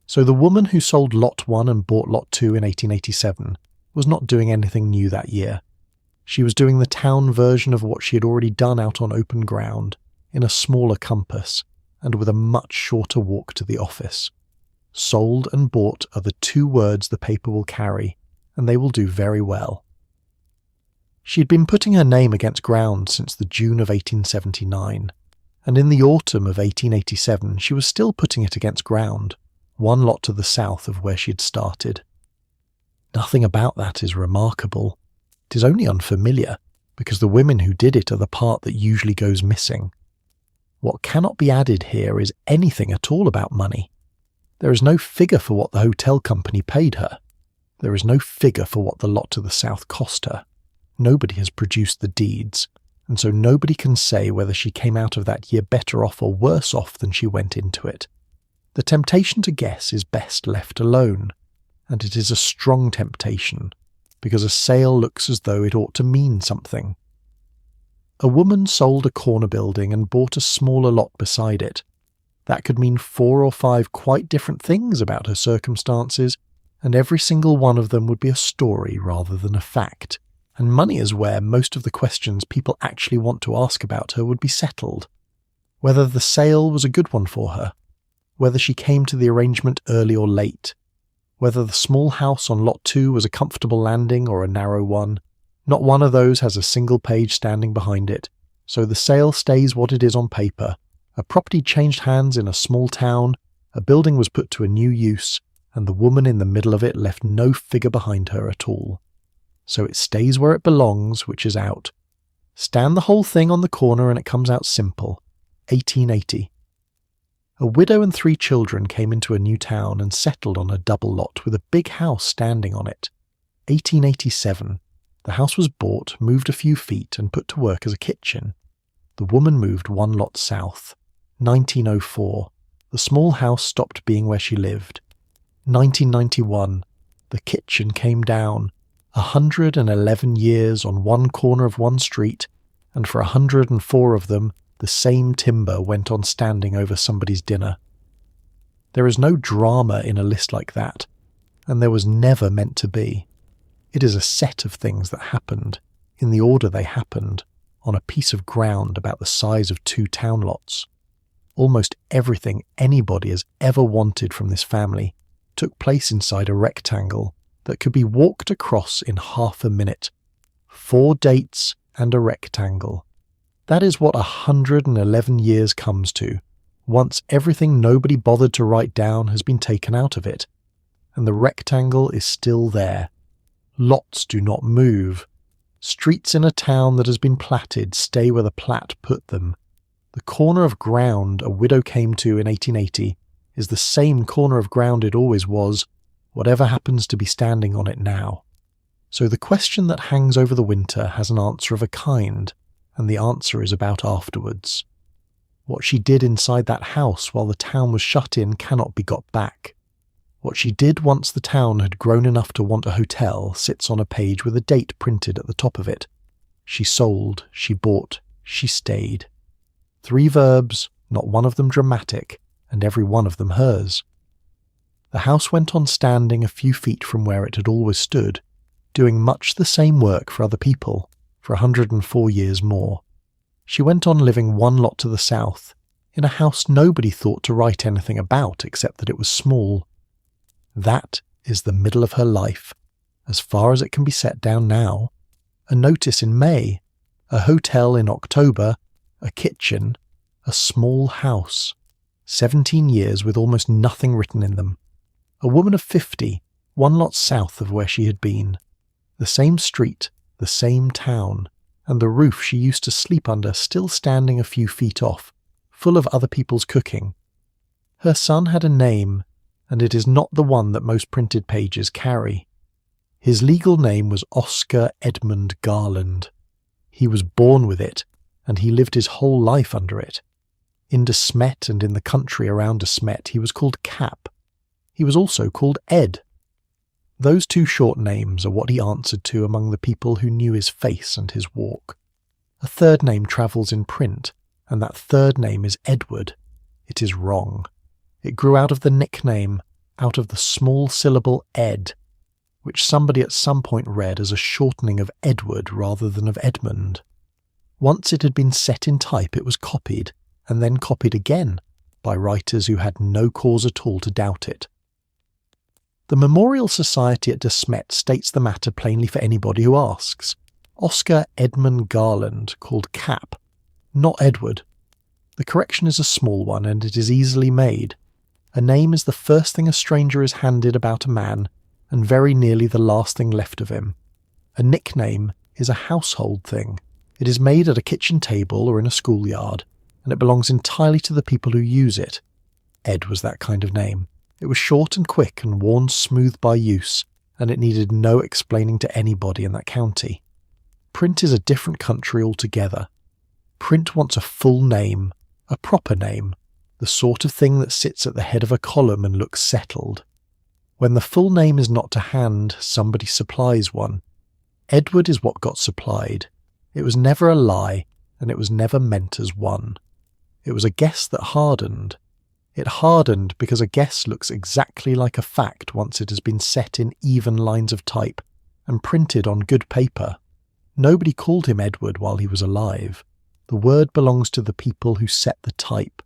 So the woman who sold Lot 1 and bought Lot 2 in 1887 was not doing anything new that year. She was doing the town version of what she had already done out on open ground, in a smaller compass, and with a much shorter walk to the office. Sold and bought are the 2 words the paper will carry, and they will do very well. She had been putting her name against ground since the June of 1879, and in the autumn of 1887 she was still putting it against ground, 1 lot to the south of where she had started. Nothing about that is remarkable. It is only unfamiliar, because the women who did it are the part that usually goes missing. What cannot be added here is anything at all about money. There is no figure for what the hotel company paid her. There is no figure for what the lot to the south cost her. Nobody has produced the deeds, and so nobody can say whether she came out of that year better off or worse off than she went into it. The temptation to guess is best left alone, and it is a strong temptation, because a sale looks as though it ought to mean something. A woman sold a corner building and bought a smaller lot beside it. That could mean 4 or 5 quite different things about her circumstances, and every single one of them would be a story rather than a fact, and money is where most of the questions people actually want to ask about her would be settled. Whether the sale was a good one for her, whether she came to the arrangement early or late, whether the small house on Lot 2 was a comfortable landing or a narrow one. Not one of those has a single page standing behind it, so the sale stays what it is on paper. A property changed hands in a small town, a building was put to a new use, and the woman in the middle of it left no figure behind her at all. So it stays where it belongs, which is out. Stand the whole thing on the corner and it comes out simple. 1880. A widow and 3 children came into a new town and settled on a double lot with a big house standing on it. 1887. The house was bought, moved a few feet, and put to work as a kitchen. The woman moved 1 lot south. 1904. The small house stopped being where she lived. 1991. The kitchen came down. 111 years on one corner of one street, and for 104 of them, the same timber went on standing over somebody's dinner. There is no drama in a list like that, and there was never meant to be. It is a set of things that happened, in the order they happened, on a piece of ground about the size of 2 town lots. Almost everything anybody has ever wanted from this family took place inside a rectangle that could be walked across in half a minute. 4 dates and a rectangle. That is what 111 years comes to, once everything nobody bothered to write down has been taken out of it, and the rectangle is still there. Lots do not move. Streets in a town that has been platted stay where the plat put them. The corner of ground a widow came to in 1880 is the same corner of ground it always was, whatever happens to be standing on it now. So the question that hangs over the winter has an answer of a kind, and the answer is about afterwards. What she did inside that house while the town was shut in cannot be got back. What she did once the town had grown enough to want a hotel sits on a page with a date printed at the top of it. She sold, she bought, she stayed. 3 verbs, not one of them dramatic, and every one of them hers. The house went on standing a few feet from where it had always stood, doing much the same work for other people, for 104 years more. She went on living 1 lot to the south, in a house nobody thought to write anything about except that it was small. That is the middle of her life, as far as it can be set down now. A notice in May, a hotel in October, a kitchen, a small house, 17 years with almost nothing written in them. A woman of 50, 1 lot south of where she had been. The same street, the same town, and the roof she used to sleep under still standing a few feet off, full of other people's cooking. Her son had a name, and it is not the one that most printed pages carry. His legal name was Oscar Edmund Garland. He was born with it, and he lived his whole life under it. In Smet and in the country around Smet he was called Cap. He was also called Ed. Those 2 short names are what he answered to among the people who knew his face and his walk. A 3rd name travels in print, and that 3rd name is Edward. It is wrong. It grew out of the nickname, out of the small syllable Ed, which somebody at some point read as a shortening of Edward rather than of Edmund. Once it had been set in type, it was copied, and then copied again, by writers who had no cause at all to doubt it. The Memorial Society at Smet states the matter plainly for anybody who asks. Oscar Edmund Garland, called Cap, not Edward. The correction is a small one, and it is easily made. A name is the first thing a stranger is handed about a man, and very nearly the last thing left of him. A nickname is a household thing. It is made at a kitchen table or in a schoolyard, and it belongs entirely to the people who use it. Ed was that kind of name. It was short and quick and worn smooth by use, and it needed no explaining to anybody in that county. Print is a different country altogether. Print wants a full name, a proper name, the sort of thing that sits at the head of a column and looks settled. When the full name is not to hand, somebody supplies one. Edward is what got supplied. It was never a lie, and it was never meant as one. It was a guess that hardened. It hardened because a guess looks exactly like a fact once it has been set in even lines of type and printed on good paper. Nobody called him Edward while he was alive. The word belongs to the people who set the type.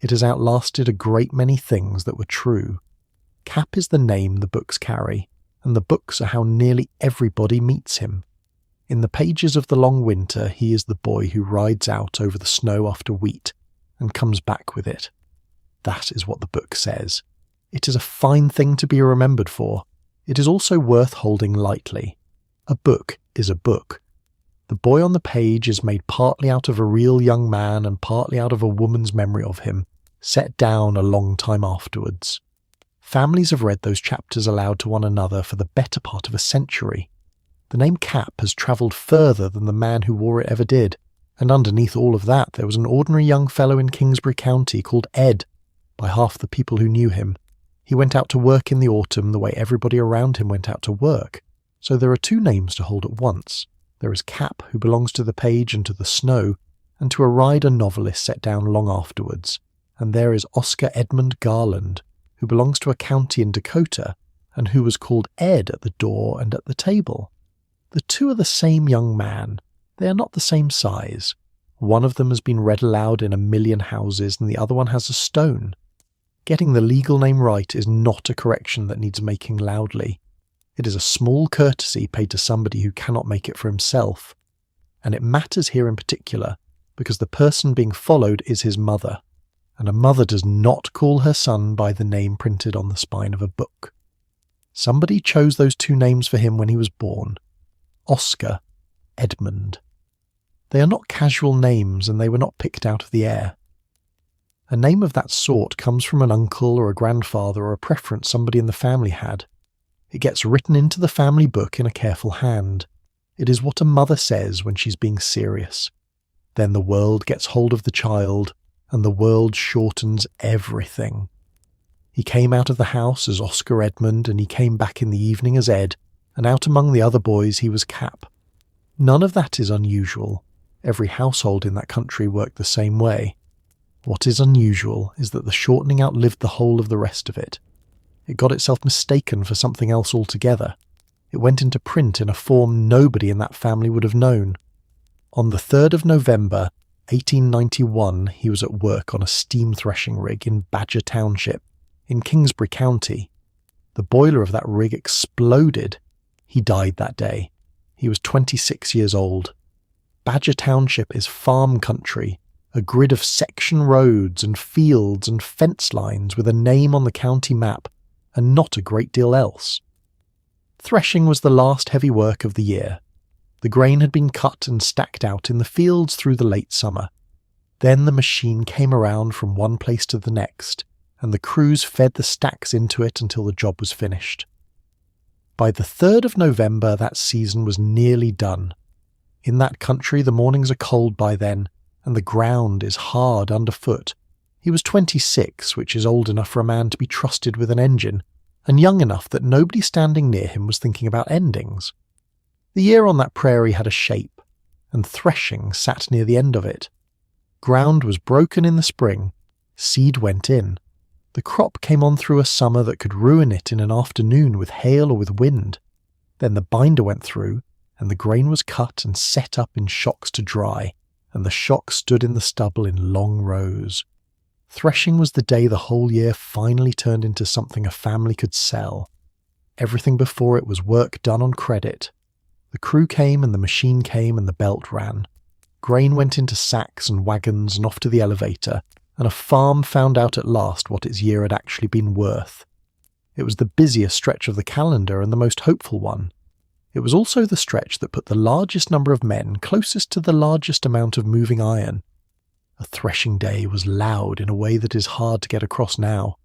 It has outlasted a great many things that were true. Cap is the name the books carry, and the books are how nearly everybody meets him. In the pages of the long winter, he is the boy who rides out over the snow after wheat and comes back with it. That is what the book says. It is a fine thing to be remembered for. It is also worth holding lightly. A book is a book. The boy on the page is made partly out of a real young man and partly out of a woman's memory of him, set down a long time afterwards. Families have read those chapters aloud to one another for the better part of a century. The name Cap has travelled further than the man who wore it ever did, and underneath all of that there was an ordinary young fellow in Kingsbury County called Ed, by half the people who knew him. He went out to work in the autumn the way everybody around him went out to work, so there are two names to hold at once. There is Cap, who belongs to the page and to the snow, and to a rider novelist set down long afterwards, and there is Oscar Edmund Garland, who belongs to a county in Dakota, and who was called Ed at the door and at the table. The two are the same young man. They are not the same size. One of them has been read aloud in 1,000,000 houses, and the other one has a stone. Getting the legal name right is not a correction that needs making loudly. It is a small courtesy paid to somebody who cannot make it for himself. And it matters here in particular because the person being followed is his mother, and a mother does not call her son by the name printed on the spine of a book. Somebody chose those two names for him when he was born. Oscar, Edmund. They are not casual names, and they were not picked out of the air. A name of that sort comes from an uncle or a grandfather or a preference somebody in the family had. It gets written into the family book in a careful hand. It is what a mother says when she's being serious. Then the world gets hold of the child, and the world shortens everything. He came out of the house as Oscar Edmund, and he came back in the evening as Ed, and out among the other boys he was Cap. None of that is unusual. Every household in that country worked the same way. What is unusual is that the shortening outlived the whole of the rest of it. It got itself mistaken for something else altogether. It went into print in a form nobody in that family would have known. On the 3rd of November, 1891, he was at work on a steam threshing rig in Badger Township, in Kingsbury County. The boiler of that rig exploded. He died that day. He was 26 years old. Badger Township is farm country, a grid of section roads and fields and fence lines with a name on the county map, and not a great deal else. Threshing was the last heavy work of the year. The grain had been cut and stacked out in the fields through the late summer. Then the machine came around from one place to the next, and the crews fed the stacks into it until the job was finished. By the 3rd of November, that season was nearly done. In that country, the mornings are cold by then, and the ground is hard underfoot. He was 26, which is old enough for a man to be trusted with an engine, and young enough that nobody standing near him was thinking about endings. The year on that prairie had a shape, and threshing sat near the end of it. Ground was broken in the spring, seed went in. The crop came on through a summer that could ruin it in an afternoon with hail or with wind. Then the binder went through, and the grain was cut and set up in shocks to dry, and the shocks stood in the stubble in long rows. Threshing was the day the whole year finally turned into something a family could sell. Everything before it was work done on credit. The crew came and the machine came and the belt ran. Grain went into sacks and wagons and off to the elevator, and a farm found out at last what its year had actually been worth. It was the busiest stretch of the calendar and the most hopeful one. It was also the stretch that put the largest number of men closest to the largest amount of moving iron. A threshing day was loud in a way that is hard to get across now.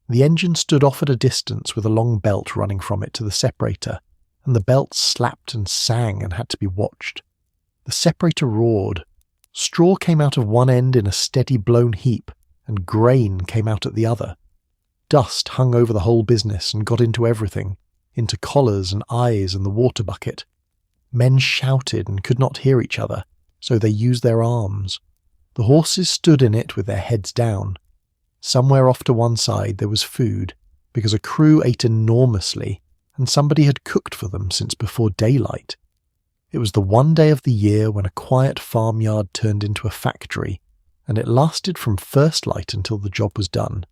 The engine stood off at a distance with a long belt running from it to the separator, and the belt slapped and sang and had to be watched. The separator roared. Straw came out of one end in a steady blown heap, and grain came out at the other. Dust hung over the whole business and got into everything, into collars and eyes and the water bucket. Men shouted and could not hear each other, so they used their arms. The horses stood in it with their heads down. Somewhere off to one side there was food, because a crew ate enormously, and somebody had cooked for them since before daylight. It was the one day of the year when a quiet farmyard turned into a factory, and it lasted from first light until the job was done.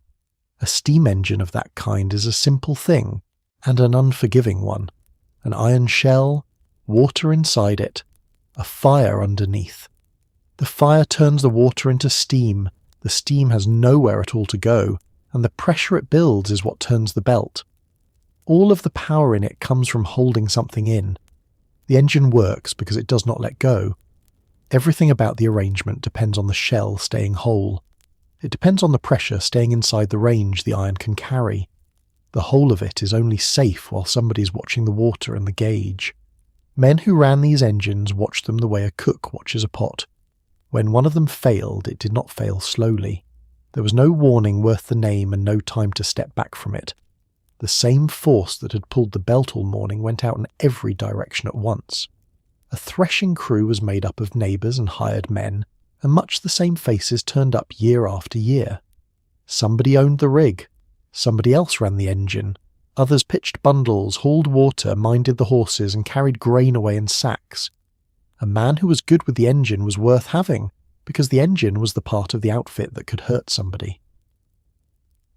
A steam engine of that kind is a simple thing, and an unforgiving one. An iron shell, water inside it, a fire underneath. The fire turns the water into steam, the steam has nowhere at all to go, and the pressure it builds is what turns the belt. All of the power in it comes from holding something in. The engine works because it does not let go. Everything about the arrangement depends on the shell staying whole. It depends on the pressure staying inside the range the iron can carry. The whole of it is only safe while somebody's watching the water and the gauge. Men who ran these engines watched them the way a cook watches a pot. When one of them failed, it did not fail slowly. There was no warning worth the name and no time to step back from it. The same force that had pulled the belt all morning went out in every direction at once. A threshing crew was made up of neighbours and hired men, and much the same faces turned up year after year. Somebody owned the rig. Somebody else ran the engine. Others pitched bundles, hauled water, minded the horses, and carried grain away in sacks. A man who was good with the engine was worth having, because the engine was the part of the outfit that could hurt somebody.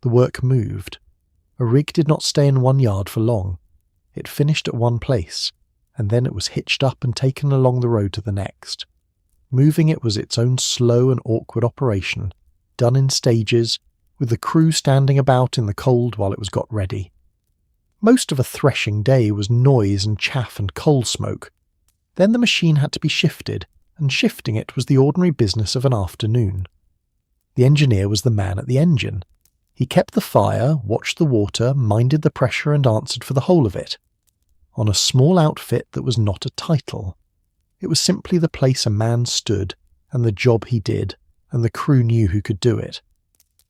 The work moved. A rig did not stay in one yard for long. It finished at one place, and then it was hitched up and taken along the road to the next. Moving it was its own slow and awkward operation, done in stages, with the crew standing about in the cold while it was got ready. Most of a threshing day was noise and chaff and coal smoke. Then the machine had to be shifted, and shifting it was the ordinary business of an afternoon. The engineer was the man at the engine. He kept the fire, watched the water, minded the pressure and answered for the whole of it. On a small outfit that was not a title. It was simply the place a man stood, and the job he did, and the crew knew who could do it.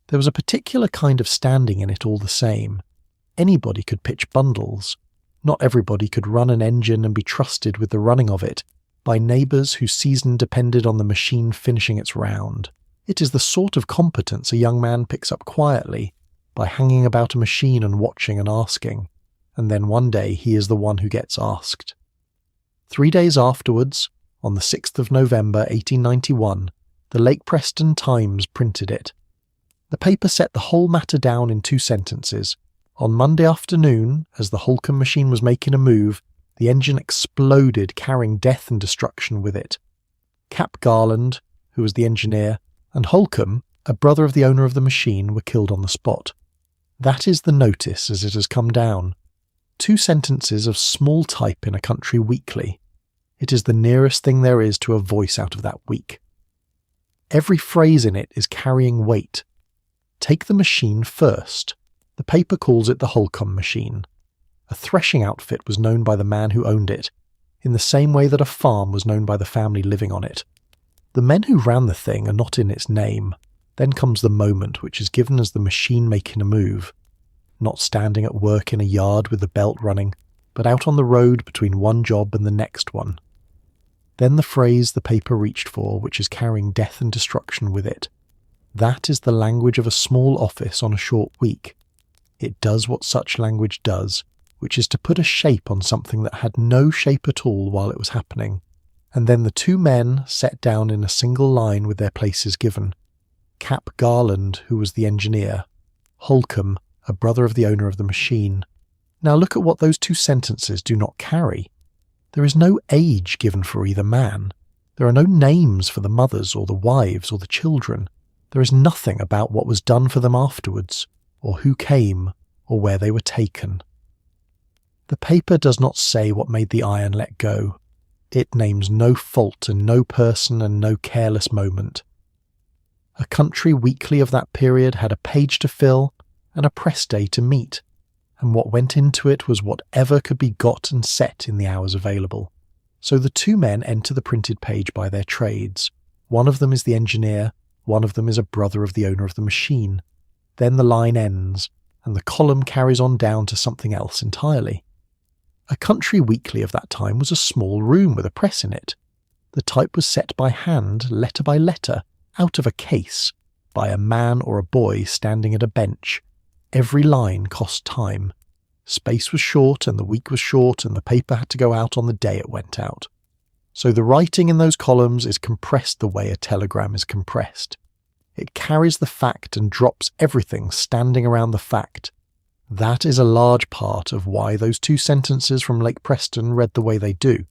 There was a particular kind of standing in it all the same. Anybody could pitch bundles. Not everybody could run an engine and be trusted with the running of it by neighbours whose season depended on the machine finishing its round. It is the sort of competence a young man picks up quietly, by hanging about a machine and watching and asking, and then one day he is the one who gets asked. 3 days afterwards, on the 6th of November 1891, the Lake Preston Times printed it. The paper set the whole matter down in 2 sentences. On Monday afternoon, as the Holcomb machine was making a move, the engine exploded, carrying death and destruction with it. Cap Garland, who was the engineer, and Holcomb, a brother of the owner of the machine, were killed on the spot. That is the notice as it has come down. 2 sentences of small type in a country weekly. It is the nearest thing there is to a voice out of that week. Every phrase in it is carrying weight. Take the machine first. The paper calls it the Holcomb machine. A threshing outfit was known by the man who owned it, in the same way that a farm was known by the family living on it. The men who ran the thing are not in its name. Then comes the moment, which is given as the machine making a move. Not standing at work in a yard with the belt running, but out on the road between one job and the next one. Then the phrase the paper reached for, which is carrying death and destruction with it. That is the language of a small office on a short week. It does what such language does, which is to put a shape on something that had no shape at all while it was happening. And then the 2 men set down in a single line with their places given. Cap Garland, who was the engineer. Holcomb, a brother of the owner of the machine. Now look at what those 2 sentences do not carry. There is no age given for either man. There are no names for the mothers or the wives or the children. There is nothing about what was done for them afterwards, or who came, or where they were taken. The paper does not say what made the iron let go. It names no fault and no person and no careless moment. A country weekly of that period had a page to fill and a press day to meet, and what went into it was whatever could be got and set in the hours available. So the 2 men enter the printed page by their trades. One of them is the engineer, one of them is a brother of the owner of the machine. Then the line ends, and the column carries on down to something else entirely. A country weekly of that time was a small room with a press in it. The type was set by hand, letter by letter, out of a case, by a man or a boy standing at a bench. Every line cost time. Space was short, and the week was short, and the paper had to go out on the day it went out. So the writing in those columns is compressed the way a telegram is compressed. It carries the fact and drops everything standing around the fact. That is a large part of why those 2 sentences from Lake Preston read the way they do.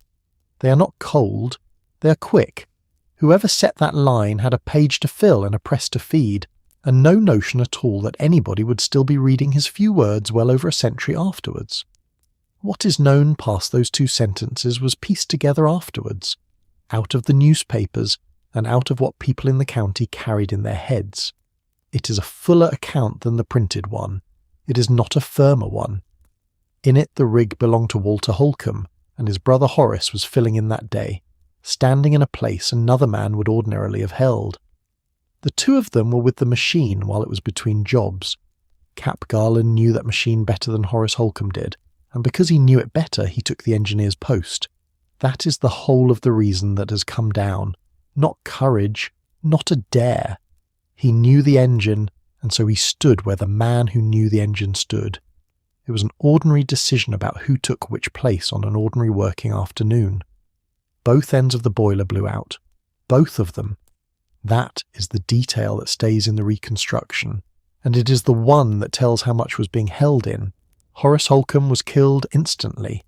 They are not cold, they are quick. Whoever set that line had a page to fill and a press to feed, and no notion at all that anybody would still be reading his few words well over a century afterwards. What is known past those 2 sentences was pieced together afterwards, out of the newspapers and out of what people in the county carried in their heads. It is a fuller account than the printed one. It is not a firmer one. In it the rig belonged to Walter Holcomb, and his brother Horace was filling in that day, standing in a place another man would ordinarily have held. The 2 of them were with the machine while it was between jobs. Cap Garland knew that machine better than Horace Holcomb did, and because he knew it better he took the engineer's post. That is the whole of the reason that has come down. Not courage, not a dare. He knew the engine, and so he stood where the man who knew the engine stood. It was an ordinary decision about who took which place on an ordinary working afternoon. Both ends of the boiler blew out. Both of them. That is the detail that stays in the reconstruction, and it is the one that tells how much was being held in. Horace Holcomb was killed instantly.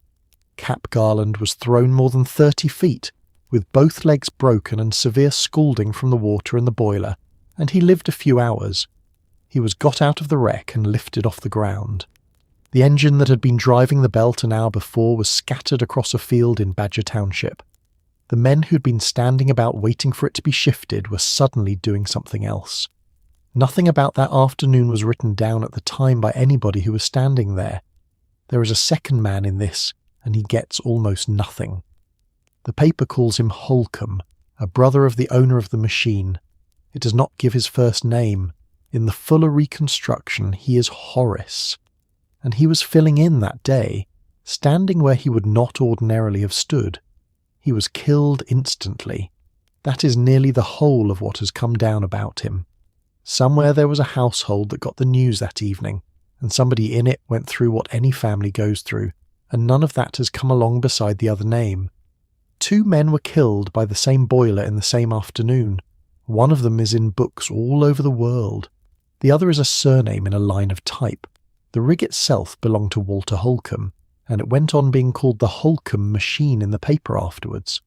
Cap Garland was thrown more than 30 feet, with both legs broken and severe scalding from the water in the boiler, and he lived a few hours. He was got out of the wreck and lifted off the ground. The engine that had been driving the belt an hour before was scattered across a field in Badger Township. The men who'd been standing about waiting for it to be shifted were suddenly doing something else. Nothing about that afternoon was written down at the time by anybody who was standing there. There is a second man in this, and he gets almost nothing. The paper calls him Holcomb, a brother of the owner of the machine. It does not give his first name. In the fuller reconstruction, he is Horace. And he was filling in that day, standing where he would not ordinarily have stood. He was killed instantly. That is nearly the whole of what has come down about him. Somewhere there was a household that got the news that evening, and somebody in it went through what any family goes through, and none of that has come along beside the other name. 2 men were killed by the same boiler in the same afternoon. One of them is in books all over the world. The other is a surname in a line of type. The rig itself belonged to Walter Holcomb, and it went on being called the Holcomb machine in the paper afterwards.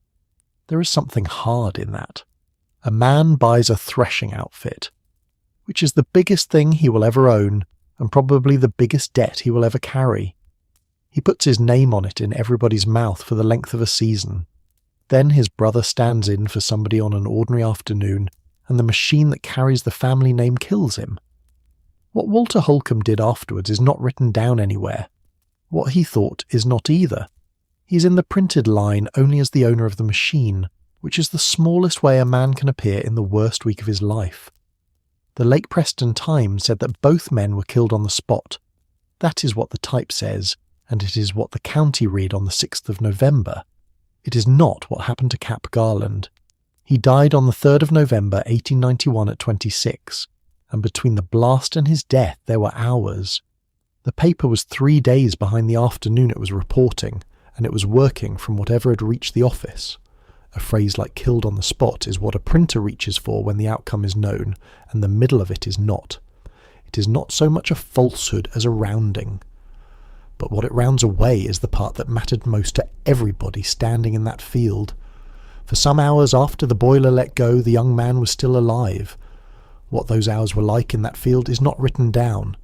There is something hard in that. A man buys a threshing outfit, which is the biggest thing he will ever own, and probably the biggest debt he will ever carry. He puts his name on it in everybody's mouth for the length of a season. Then his brother stands in for somebody on an ordinary afternoon, and the machine that carries the family name kills him. What Walter Holcomb did afterwards is not written down anywhere. What he thought is not either. He is in the printed line only as the owner of the machine, which is the smallest way a man can appear in the worst week of his life. The Lake Preston Times said that both men were killed on the spot. That is what the type says, and it is what the county read on the 6th of November. It is not what happened to Cap Garland. He died on the 3rd of November 1891 at 26, and between the blast and his death there were hours. The paper was 3 days behind the afternoon it was reporting, and it was working from whatever had reached the office. A phrase like killed on the spot is what a printer reaches for when the outcome is known, and the middle of it is not. It is not so much a falsehood as a rounding. But what it rounds away is the part that mattered most to everybody standing in that field. For some hours after the boiler let go, the young man was still alive. What those hours were like in that field is not written down.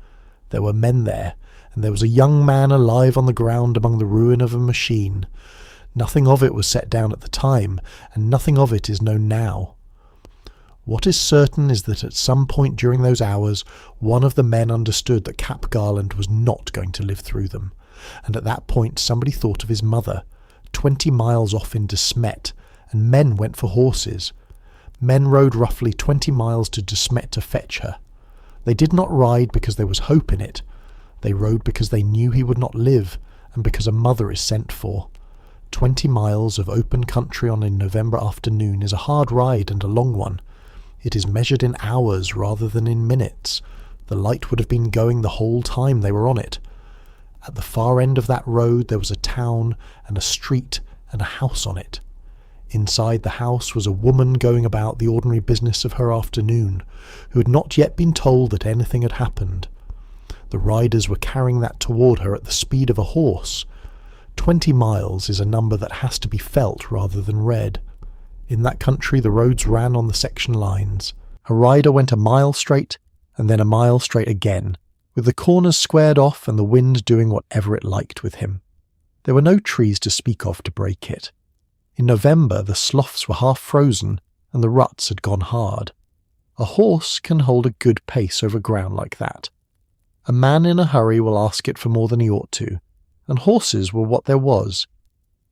There were men there, and there was a young man alive on the ground among the ruin of a machine. Nothing of it was set down at the time, and nothing of it is known now. What is certain is that at some point during those hours, one of the men understood that Cap Garland was not going to live through them, and at that point somebody thought of his mother, 20 miles off into Smet, and men went for horses. Men rode roughly 20 miles to Smet to fetch her. They did not ride because there was hope in it. They rode because they knew he would not live, and because a mother is sent for. 20 miles of open country on a November afternoon is a hard ride and a long one. It is measured in hours rather than in minutes. The light would have been going the whole time they were on it. At the far end of that road there was a town and a street and a house on it. Inside the house was a woman going about the ordinary business of her afternoon, who had not yet been told that anything had happened. The riders were carrying that toward her at the speed of a horse. 20 miles is a number that has to be felt rather than read. In that country the roads ran on the section lines. A rider went a mile straight, and then a mile straight again, with the corners squared off and the wind doing whatever it liked with him. There were no trees to speak of to break it. In November the sloughs were half frozen, and the ruts had gone hard. A horse can hold a good pace over ground like that. A man in a hurry will ask it for more than he ought to, and horses were what there was.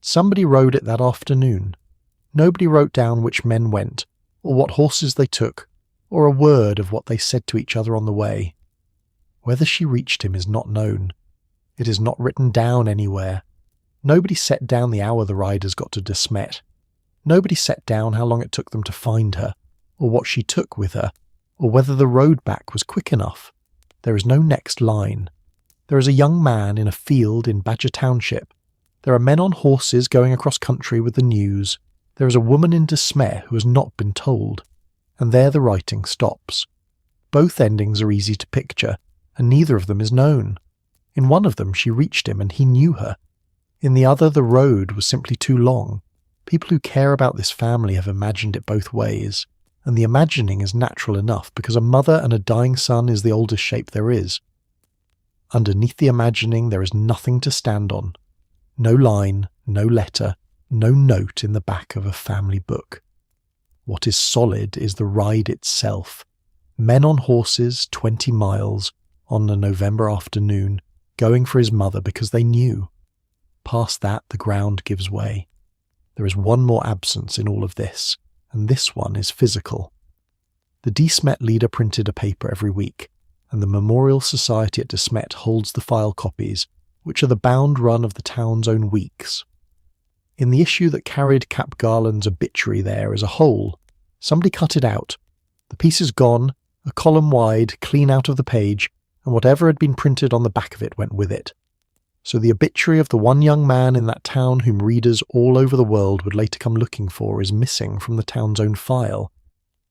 Somebody rode it that afternoon. Nobody wrote down which men went, or what horses they took, or a word of what they said to each other on the way. Whether she reached him is not known. It is not written down anywhere. Nobody set down the hour the riders got to Smet. Nobody set down how long it took them to find her, or what she took with her, or whether the road back was quick enough. There is no next line. There is a young man in a field in Badger Township. There are men on horses going across country with the news. There is a woman in Smet who has not been told. And there the writing stops. Both endings are easy to picture, and neither of them is known. In one of them she reached him and he knew her. In the other the road was simply too long. People who care about this family have imagined it both ways, and the imagining is natural enough because a mother and a dying son is the oldest shape there is. Underneath the imagining there is nothing to stand on. No line, no letter, no note in the back of a family book. What is solid is the ride itself, Men on horses 20 miles on a November afternoon, going for his mother because they knew. Past that, the ground gives way. There is one more absence in all of this, and this one is physical. The Smet leader printed a paper every week, and the Memorial Society at Smet holds the file copies, which are the bound run of the town's own weeks. In the issue that carried Cap Garland's obituary there is a hole. Somebody cut it out. The piece is gone, a column wide, clean out of the page, and whatever had been printed on the back of it went with it. So the obituary of the one young man in that town whom readers all over the world would later come looking for is missing from the town's own file.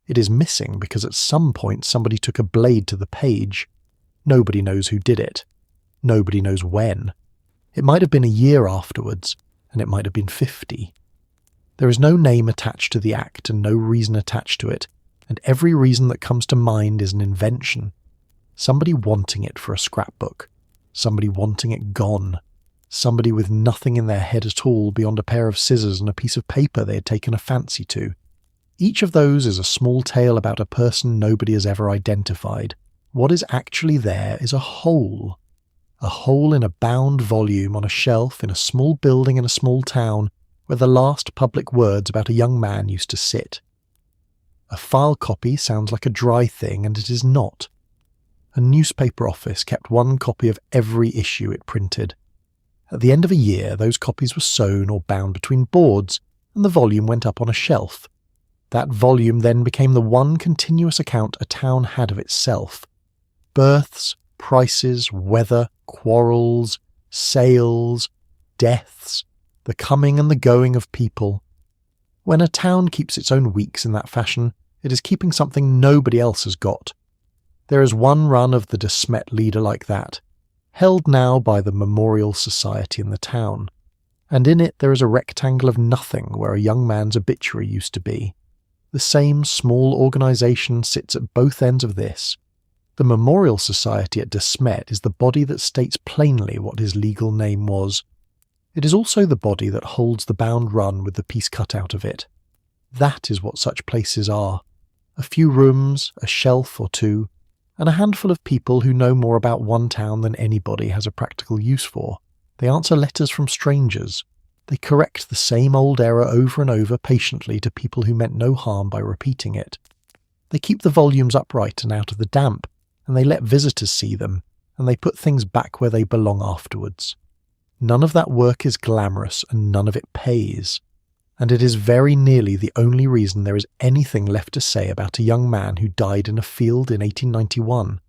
It is missing because at some point somebody took a blade to the page. Nobody knows who did it. Nobody knows when. It might have been a year afterwards, and it might have been 50. There is no name attached to the act and no reason attached to it, and every reason that comes to mind is an invention. Somebody wanting it for a scrapbook. Somebody wanting it gone. Somebody with nothing in their head at all beyond a pair of scissors and a piece of paper they had taken a fancy to. Each of those is a small tale about a person nobody has ever identified. What is actually there is a hole. A hole in a bound volume on a shelf in a small building in a small town where the last public words about a young man used to sit. A file copy sounds like a dry thing, and it is not. A newspaper office kept one copy of every issue it printed. At the end of a year, those copies were sewn or bound between boards, and the volume went up on a shelf. That volume then became the one continuous account a town had of itself. Births, prices, weather, quarrels, sales, deaths, the coming and the going of people. When a town keeps its own weeks in that fashion, it is keeping something nobody else has got. There is one run of the Smet leader like that, held now by the Memorial Society in the town, and in it there is a rectangle of nothing where a young man's obituary used to be. The same small organisation sits at both ends of this. The Memorial Society at Smet is the body that states plainly what his legal name was. It is also the body that holds the bound run with the piece cut out of it. That is what such places are. A few rooms, a shelf or two, and a handful of people who know more about one town than anybody has a practical use for. They answer letters from strangers. They correct the same old error over and over patiently to people who meant no harm by repeating it. They keep the volumes upright and out of the damp, and they let visitors see them, and they put things back where they belong afterwards. None of that work is glamorous, and none of it pays. And it is very nearly the only reason there is anything left to say about a young man who died in a field in 1891,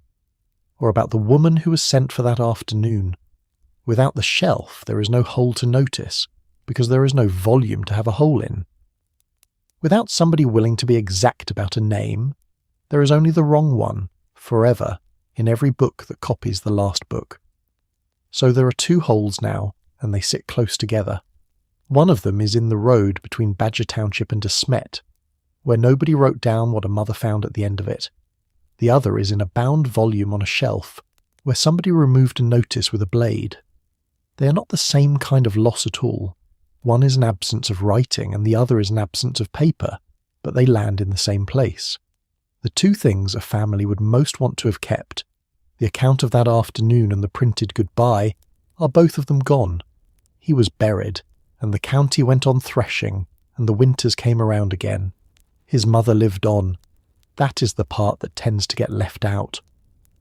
or about the woman who was sent for that afternoon. Without the shelf, there is no hole to notice, because there is no volume to have a hole in. Without somebody willing to be exact about a name, there is only the wrong one, forever, in every book that copies the last book. So there are two holes now, and they sit close together. One of them is in the road between Badger Township and Smet, where nobody wrote down what a mother found at the end of it. The other is in a bound volume on a shelf, where somebody removed a notice with a blade. They are not the same kind of loss at all. One is an absence of writing and the other is an absence of paper, but they land in the same place. The two things a family would most want to have kept, the account of that afternoon and the printed goodbye, are both of them gone. He was buried, and the county went on threshing, and the winters came around again. His mother lived on. That is the part that tends to get left out.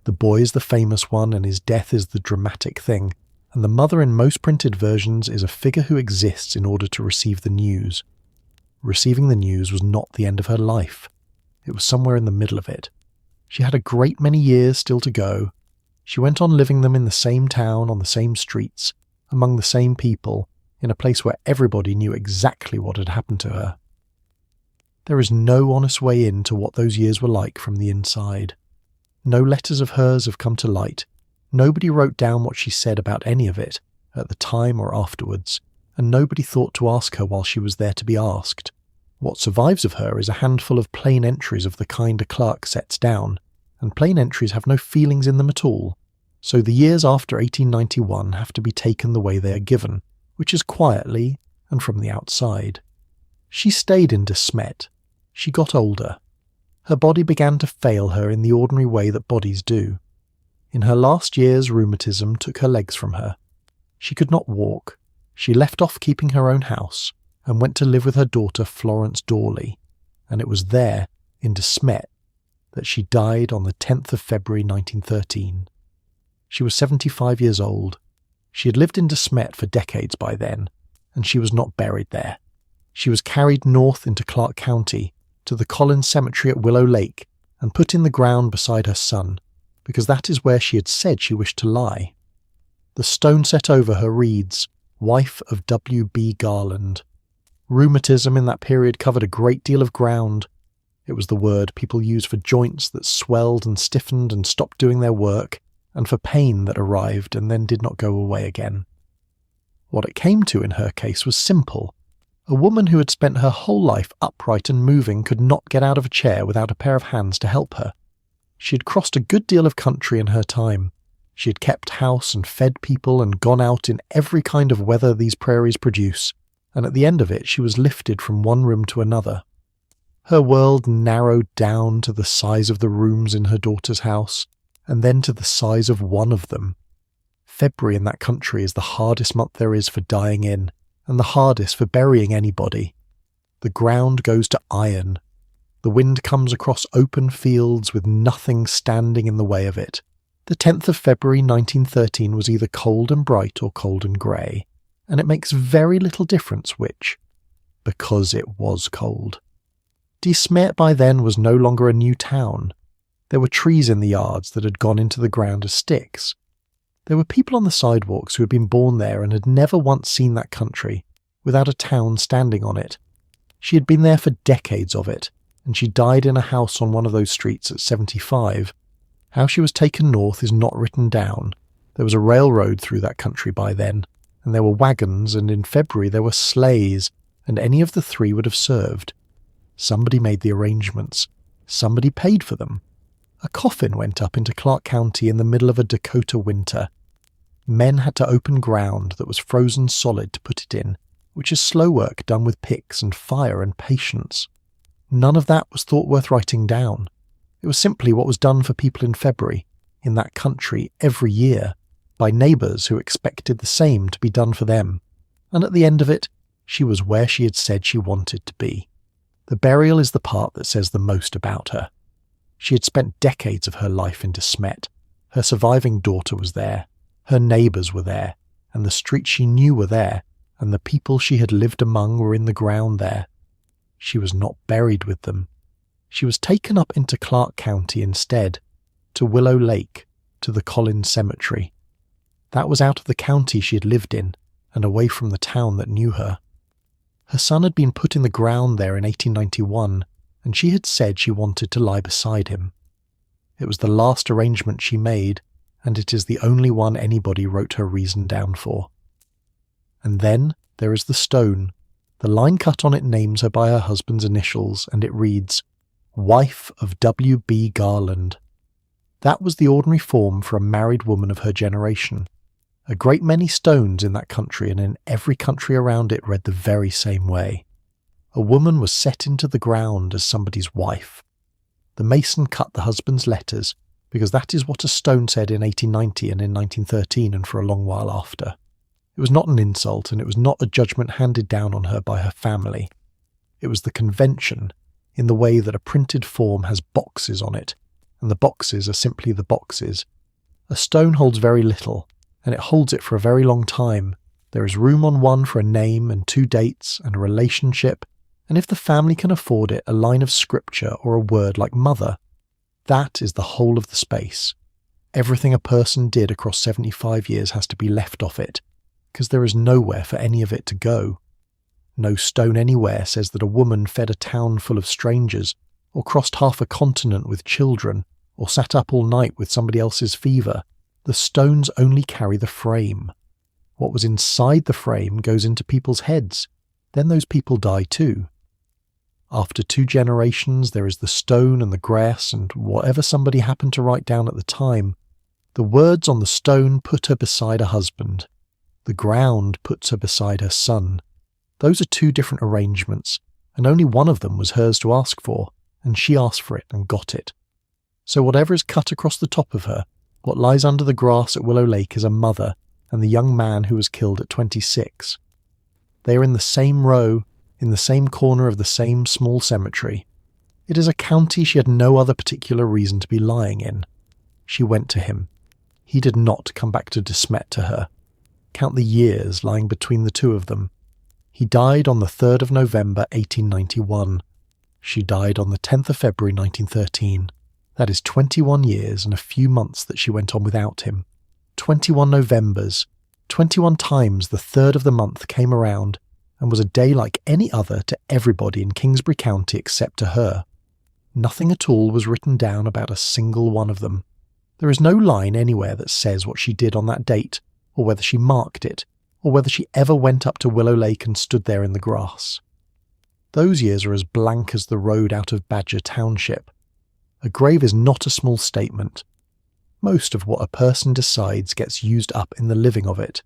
The boy is the famous one, and his death is the dramatic thing, and the mother in most printed versions is a figure who exists in order to receive the news. Receiving the news was not the end of her life. It was somewhere in the middle of it. She had a great many years still to go. She went on living them in the same town, on the same streets, among the same people, in a place where everybody knew exactly what had happened to her. There is no honest way in to what those years were like from the inside. No letters of hers have come to light. Nobody wrote down what she said about any of it, at the time or afterwards, and nobody thought to ask her while she was there to be asked. What survives of her is a handful of plain entries of the kind a clerk sets down, and plain entries have no feelings in them at all, so the years after 1891 have to be taken the way they are given, which is quietly and from the outside. She stayed in Smet. She got older. Her body began to fail her in the ordinary way that bodies do. In her last years, rheumatism took her legs from her. She could not walk. She left off keeping her own house and went to live with her daughter Florence Dawley, and it was there, in Smet, that she died on the 10th of February 1913. She was 75 years old. She had lived in Smet for decades by then, and she was not buried there. She was carried north into Clark County, to the Collins Cemetery at Willow Lake, and put in the ground beside her son, because that is where she had said she wished to lie. The stone set over her reads, "Wife of W.B. Garland." Rheumatism in that period covered a great deal of ground. It was the word people used for joints that swelled and stiffened and stopped doing their work, and for pain that arrived and then did not go away again. What it came to in her case was simple. A woman who had spent her whole life upright and moving could not get out of a chair without a pair of hands to help her. She had crossed a good deal of country in her time. She had kept house and fed people and gone out in every kind of weather these prairies produce, and at the end of it she was lifted from one room to another. Her world narrowed down to the size of the rooms in her daughter's house, and then to the size of one of them. February in that country is the hardest month there is for dying in, and the hardest for burying anybody. The ground goes to iron. The wind comes across open fields with nothing standing in the way of it. The 10th of February 1913 was either cold and bright or cold and grey, and it makes very little difference which, because it was cold. Smet by then was no longer a new town. There were trees in the yards that had gone into the ground as sticks. There were people on the sidewalks who had been born there and had never once seen that country without a town standing on it. She had been there for decades of it, and she died in a house on one of those streets at 75. How she was taken north is not written down. There was a railroad through that country by then, and there were wagons, and in February there were sleighs, and any of the three would have served. Somebody made the arrangements. Somebody paid for them. A coffin went up into Clark County in the middle of a Dakota winter. Men had to open ground that was frozen solid to put it in, which is slow work done with picks and fire and patience. None of that was thought worth writing down. It was simply what was done for people in February, in that country every year, by neighbours who expected the same to be done for them. And at the end of it, she was where she had said she wanted to be. The burial is the part that says the most about her. She had spent decades of her life in Smet. Her surviving daughter was there. Her neighbours were there, and the streets she knew were there, and the people she had lived among were in the ground there. She was not buried with them. She was taken up into Clark County instead, to Willow Lake, to the Collins Cemetery. That was out of the county she had lived in, and away from the town that knew her. Her son had been put in the ground there in 1891, and she had said she wanted to lie beside him. It was the last arrangement she made, and it is the only one anybody wrote her reason down for. And then there is the stone. The line cut on it names her by her husband's initials, and it reads, "Wife of W.B. Garland." That was the ordinary form for a married woman of her generation. A great many stones in that country and in every country around it read the very same way. A woman was set into the ground as somebody's wife. The mason cut the husband's letters, because that is what a stone said in 1890 and in 1913 and for a long while after. It was not an insult, and it was not a judgment handed down on her by her family. It was the convention, in the way that a printed form has boxes on it, and the boxes are simply the boxes. A stone holds very little, and it holds it for a very long time. There is room on one for a name and 2 dates and a relationship, and if the family can afford it, a line of scripture or a word like mother. That is the whole of the space. Everything a person did across 75 years has to be left off it, because there is nowhere for any of it to go. No stone anywhere says that a woman fed a town full of strangers, or crossed half a continent with children, or sat up all night with somebody else's fever. The stones only carry the frame. What was inside the frame goes into people's heads. Then those people die too. After 2 generations, there is the stone and the grass and whatever somebody happened to write down at the time. The words on the stone put her beside her husband. The ground puts her beside her son. Those are 2 different arrangements, and only one of them was hers to ask for, and she asked for it and got it. So whatever is cut across the top of her, what lies under the grass at Willow Lake is a mother and the young man who was killed at 26. They are in the same row, in the same corner of the same small cemetery. It is a county she had no other particular reason to be lying in. She went to him. He did not come back to Smet to her. Count the years lying between the two of them. He died on the 3rd of November 1891. She died on the 10th of February 1913. That is 21 years and a few months that she went on without him. 21 Novembers. 21 times the 3rd of the month came around and was a day like any other to everybody in Kingsbury County except to her. Nothing at all was written down about a single one of them. There is no line anywhere that says what she did on that date, or whether she marked it, or whether she ever went up to Willow Lake and stood there in the grass. Those years are as blank as the road out of Badger Township. A grave is not a small statement. Most of what a person decides gets used up in the living of it.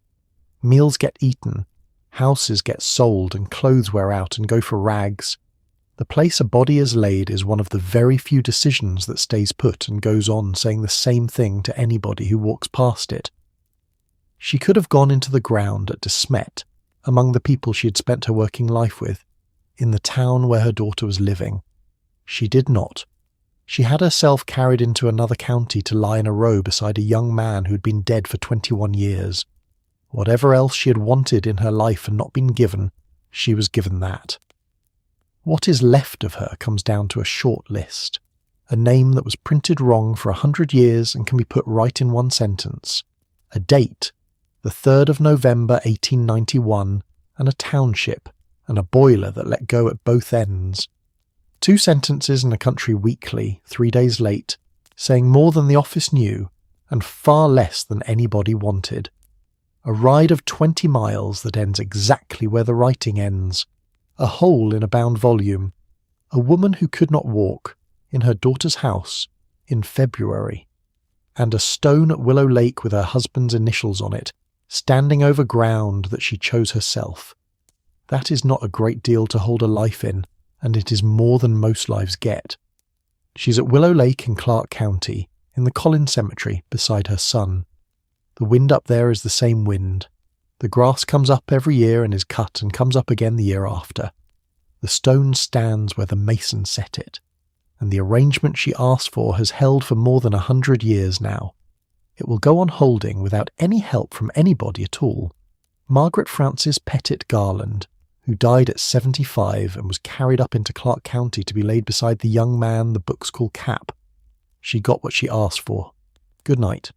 Meals get eaten, houses get sold, and clothes wear out and go for rags. The place a body is laid is one of the very few decisions that stays put and goes on saying the same thing to anybody who walks past it. She could have gone into the ground at Smet, among the people she had spent her working life with, in the town where her daughter was living. She did not. She had herself carried into another county to lie in a row beside a young man who had been dead for 21 years. Whatever else she had wanted in her life and not been given, she was given that. What is left of her comes down to a short list, a name that was printed wrong for 100 years and can be put right in one sentence, a date, the 3rd of November 1891, and a township, and a boiler that let go at both ends. 2 sentences in a country weekly, 3 days late, saying more than the office knew, and far less than anybody wanted. A ride of 20 miles that ends exactly where the writing ends. A hole in a bound volume. A woman who could not walk, in her daughter's house, in February. And a stone at Willow Lake with her husband's initials on it, standing over ground that she chose herself. That is not a great deal to hold a life in, and it is more than most lives get. She's at Willow Lake in Clark County, in the Collins Cemetery, beside her son. The wind up there is the same wind. The grass comes up every year and is cut and comes up again the year after. The stone stands where the mason set it, and the arrangement she asked for has held for more than 100 years now. It will go on holding without any help from anybody at all. Margaret Frances Pettit Garland, who died at 75 and was carried up into Clark County to be laid beside the young man the books call Cap. She got what she asked for. Good night.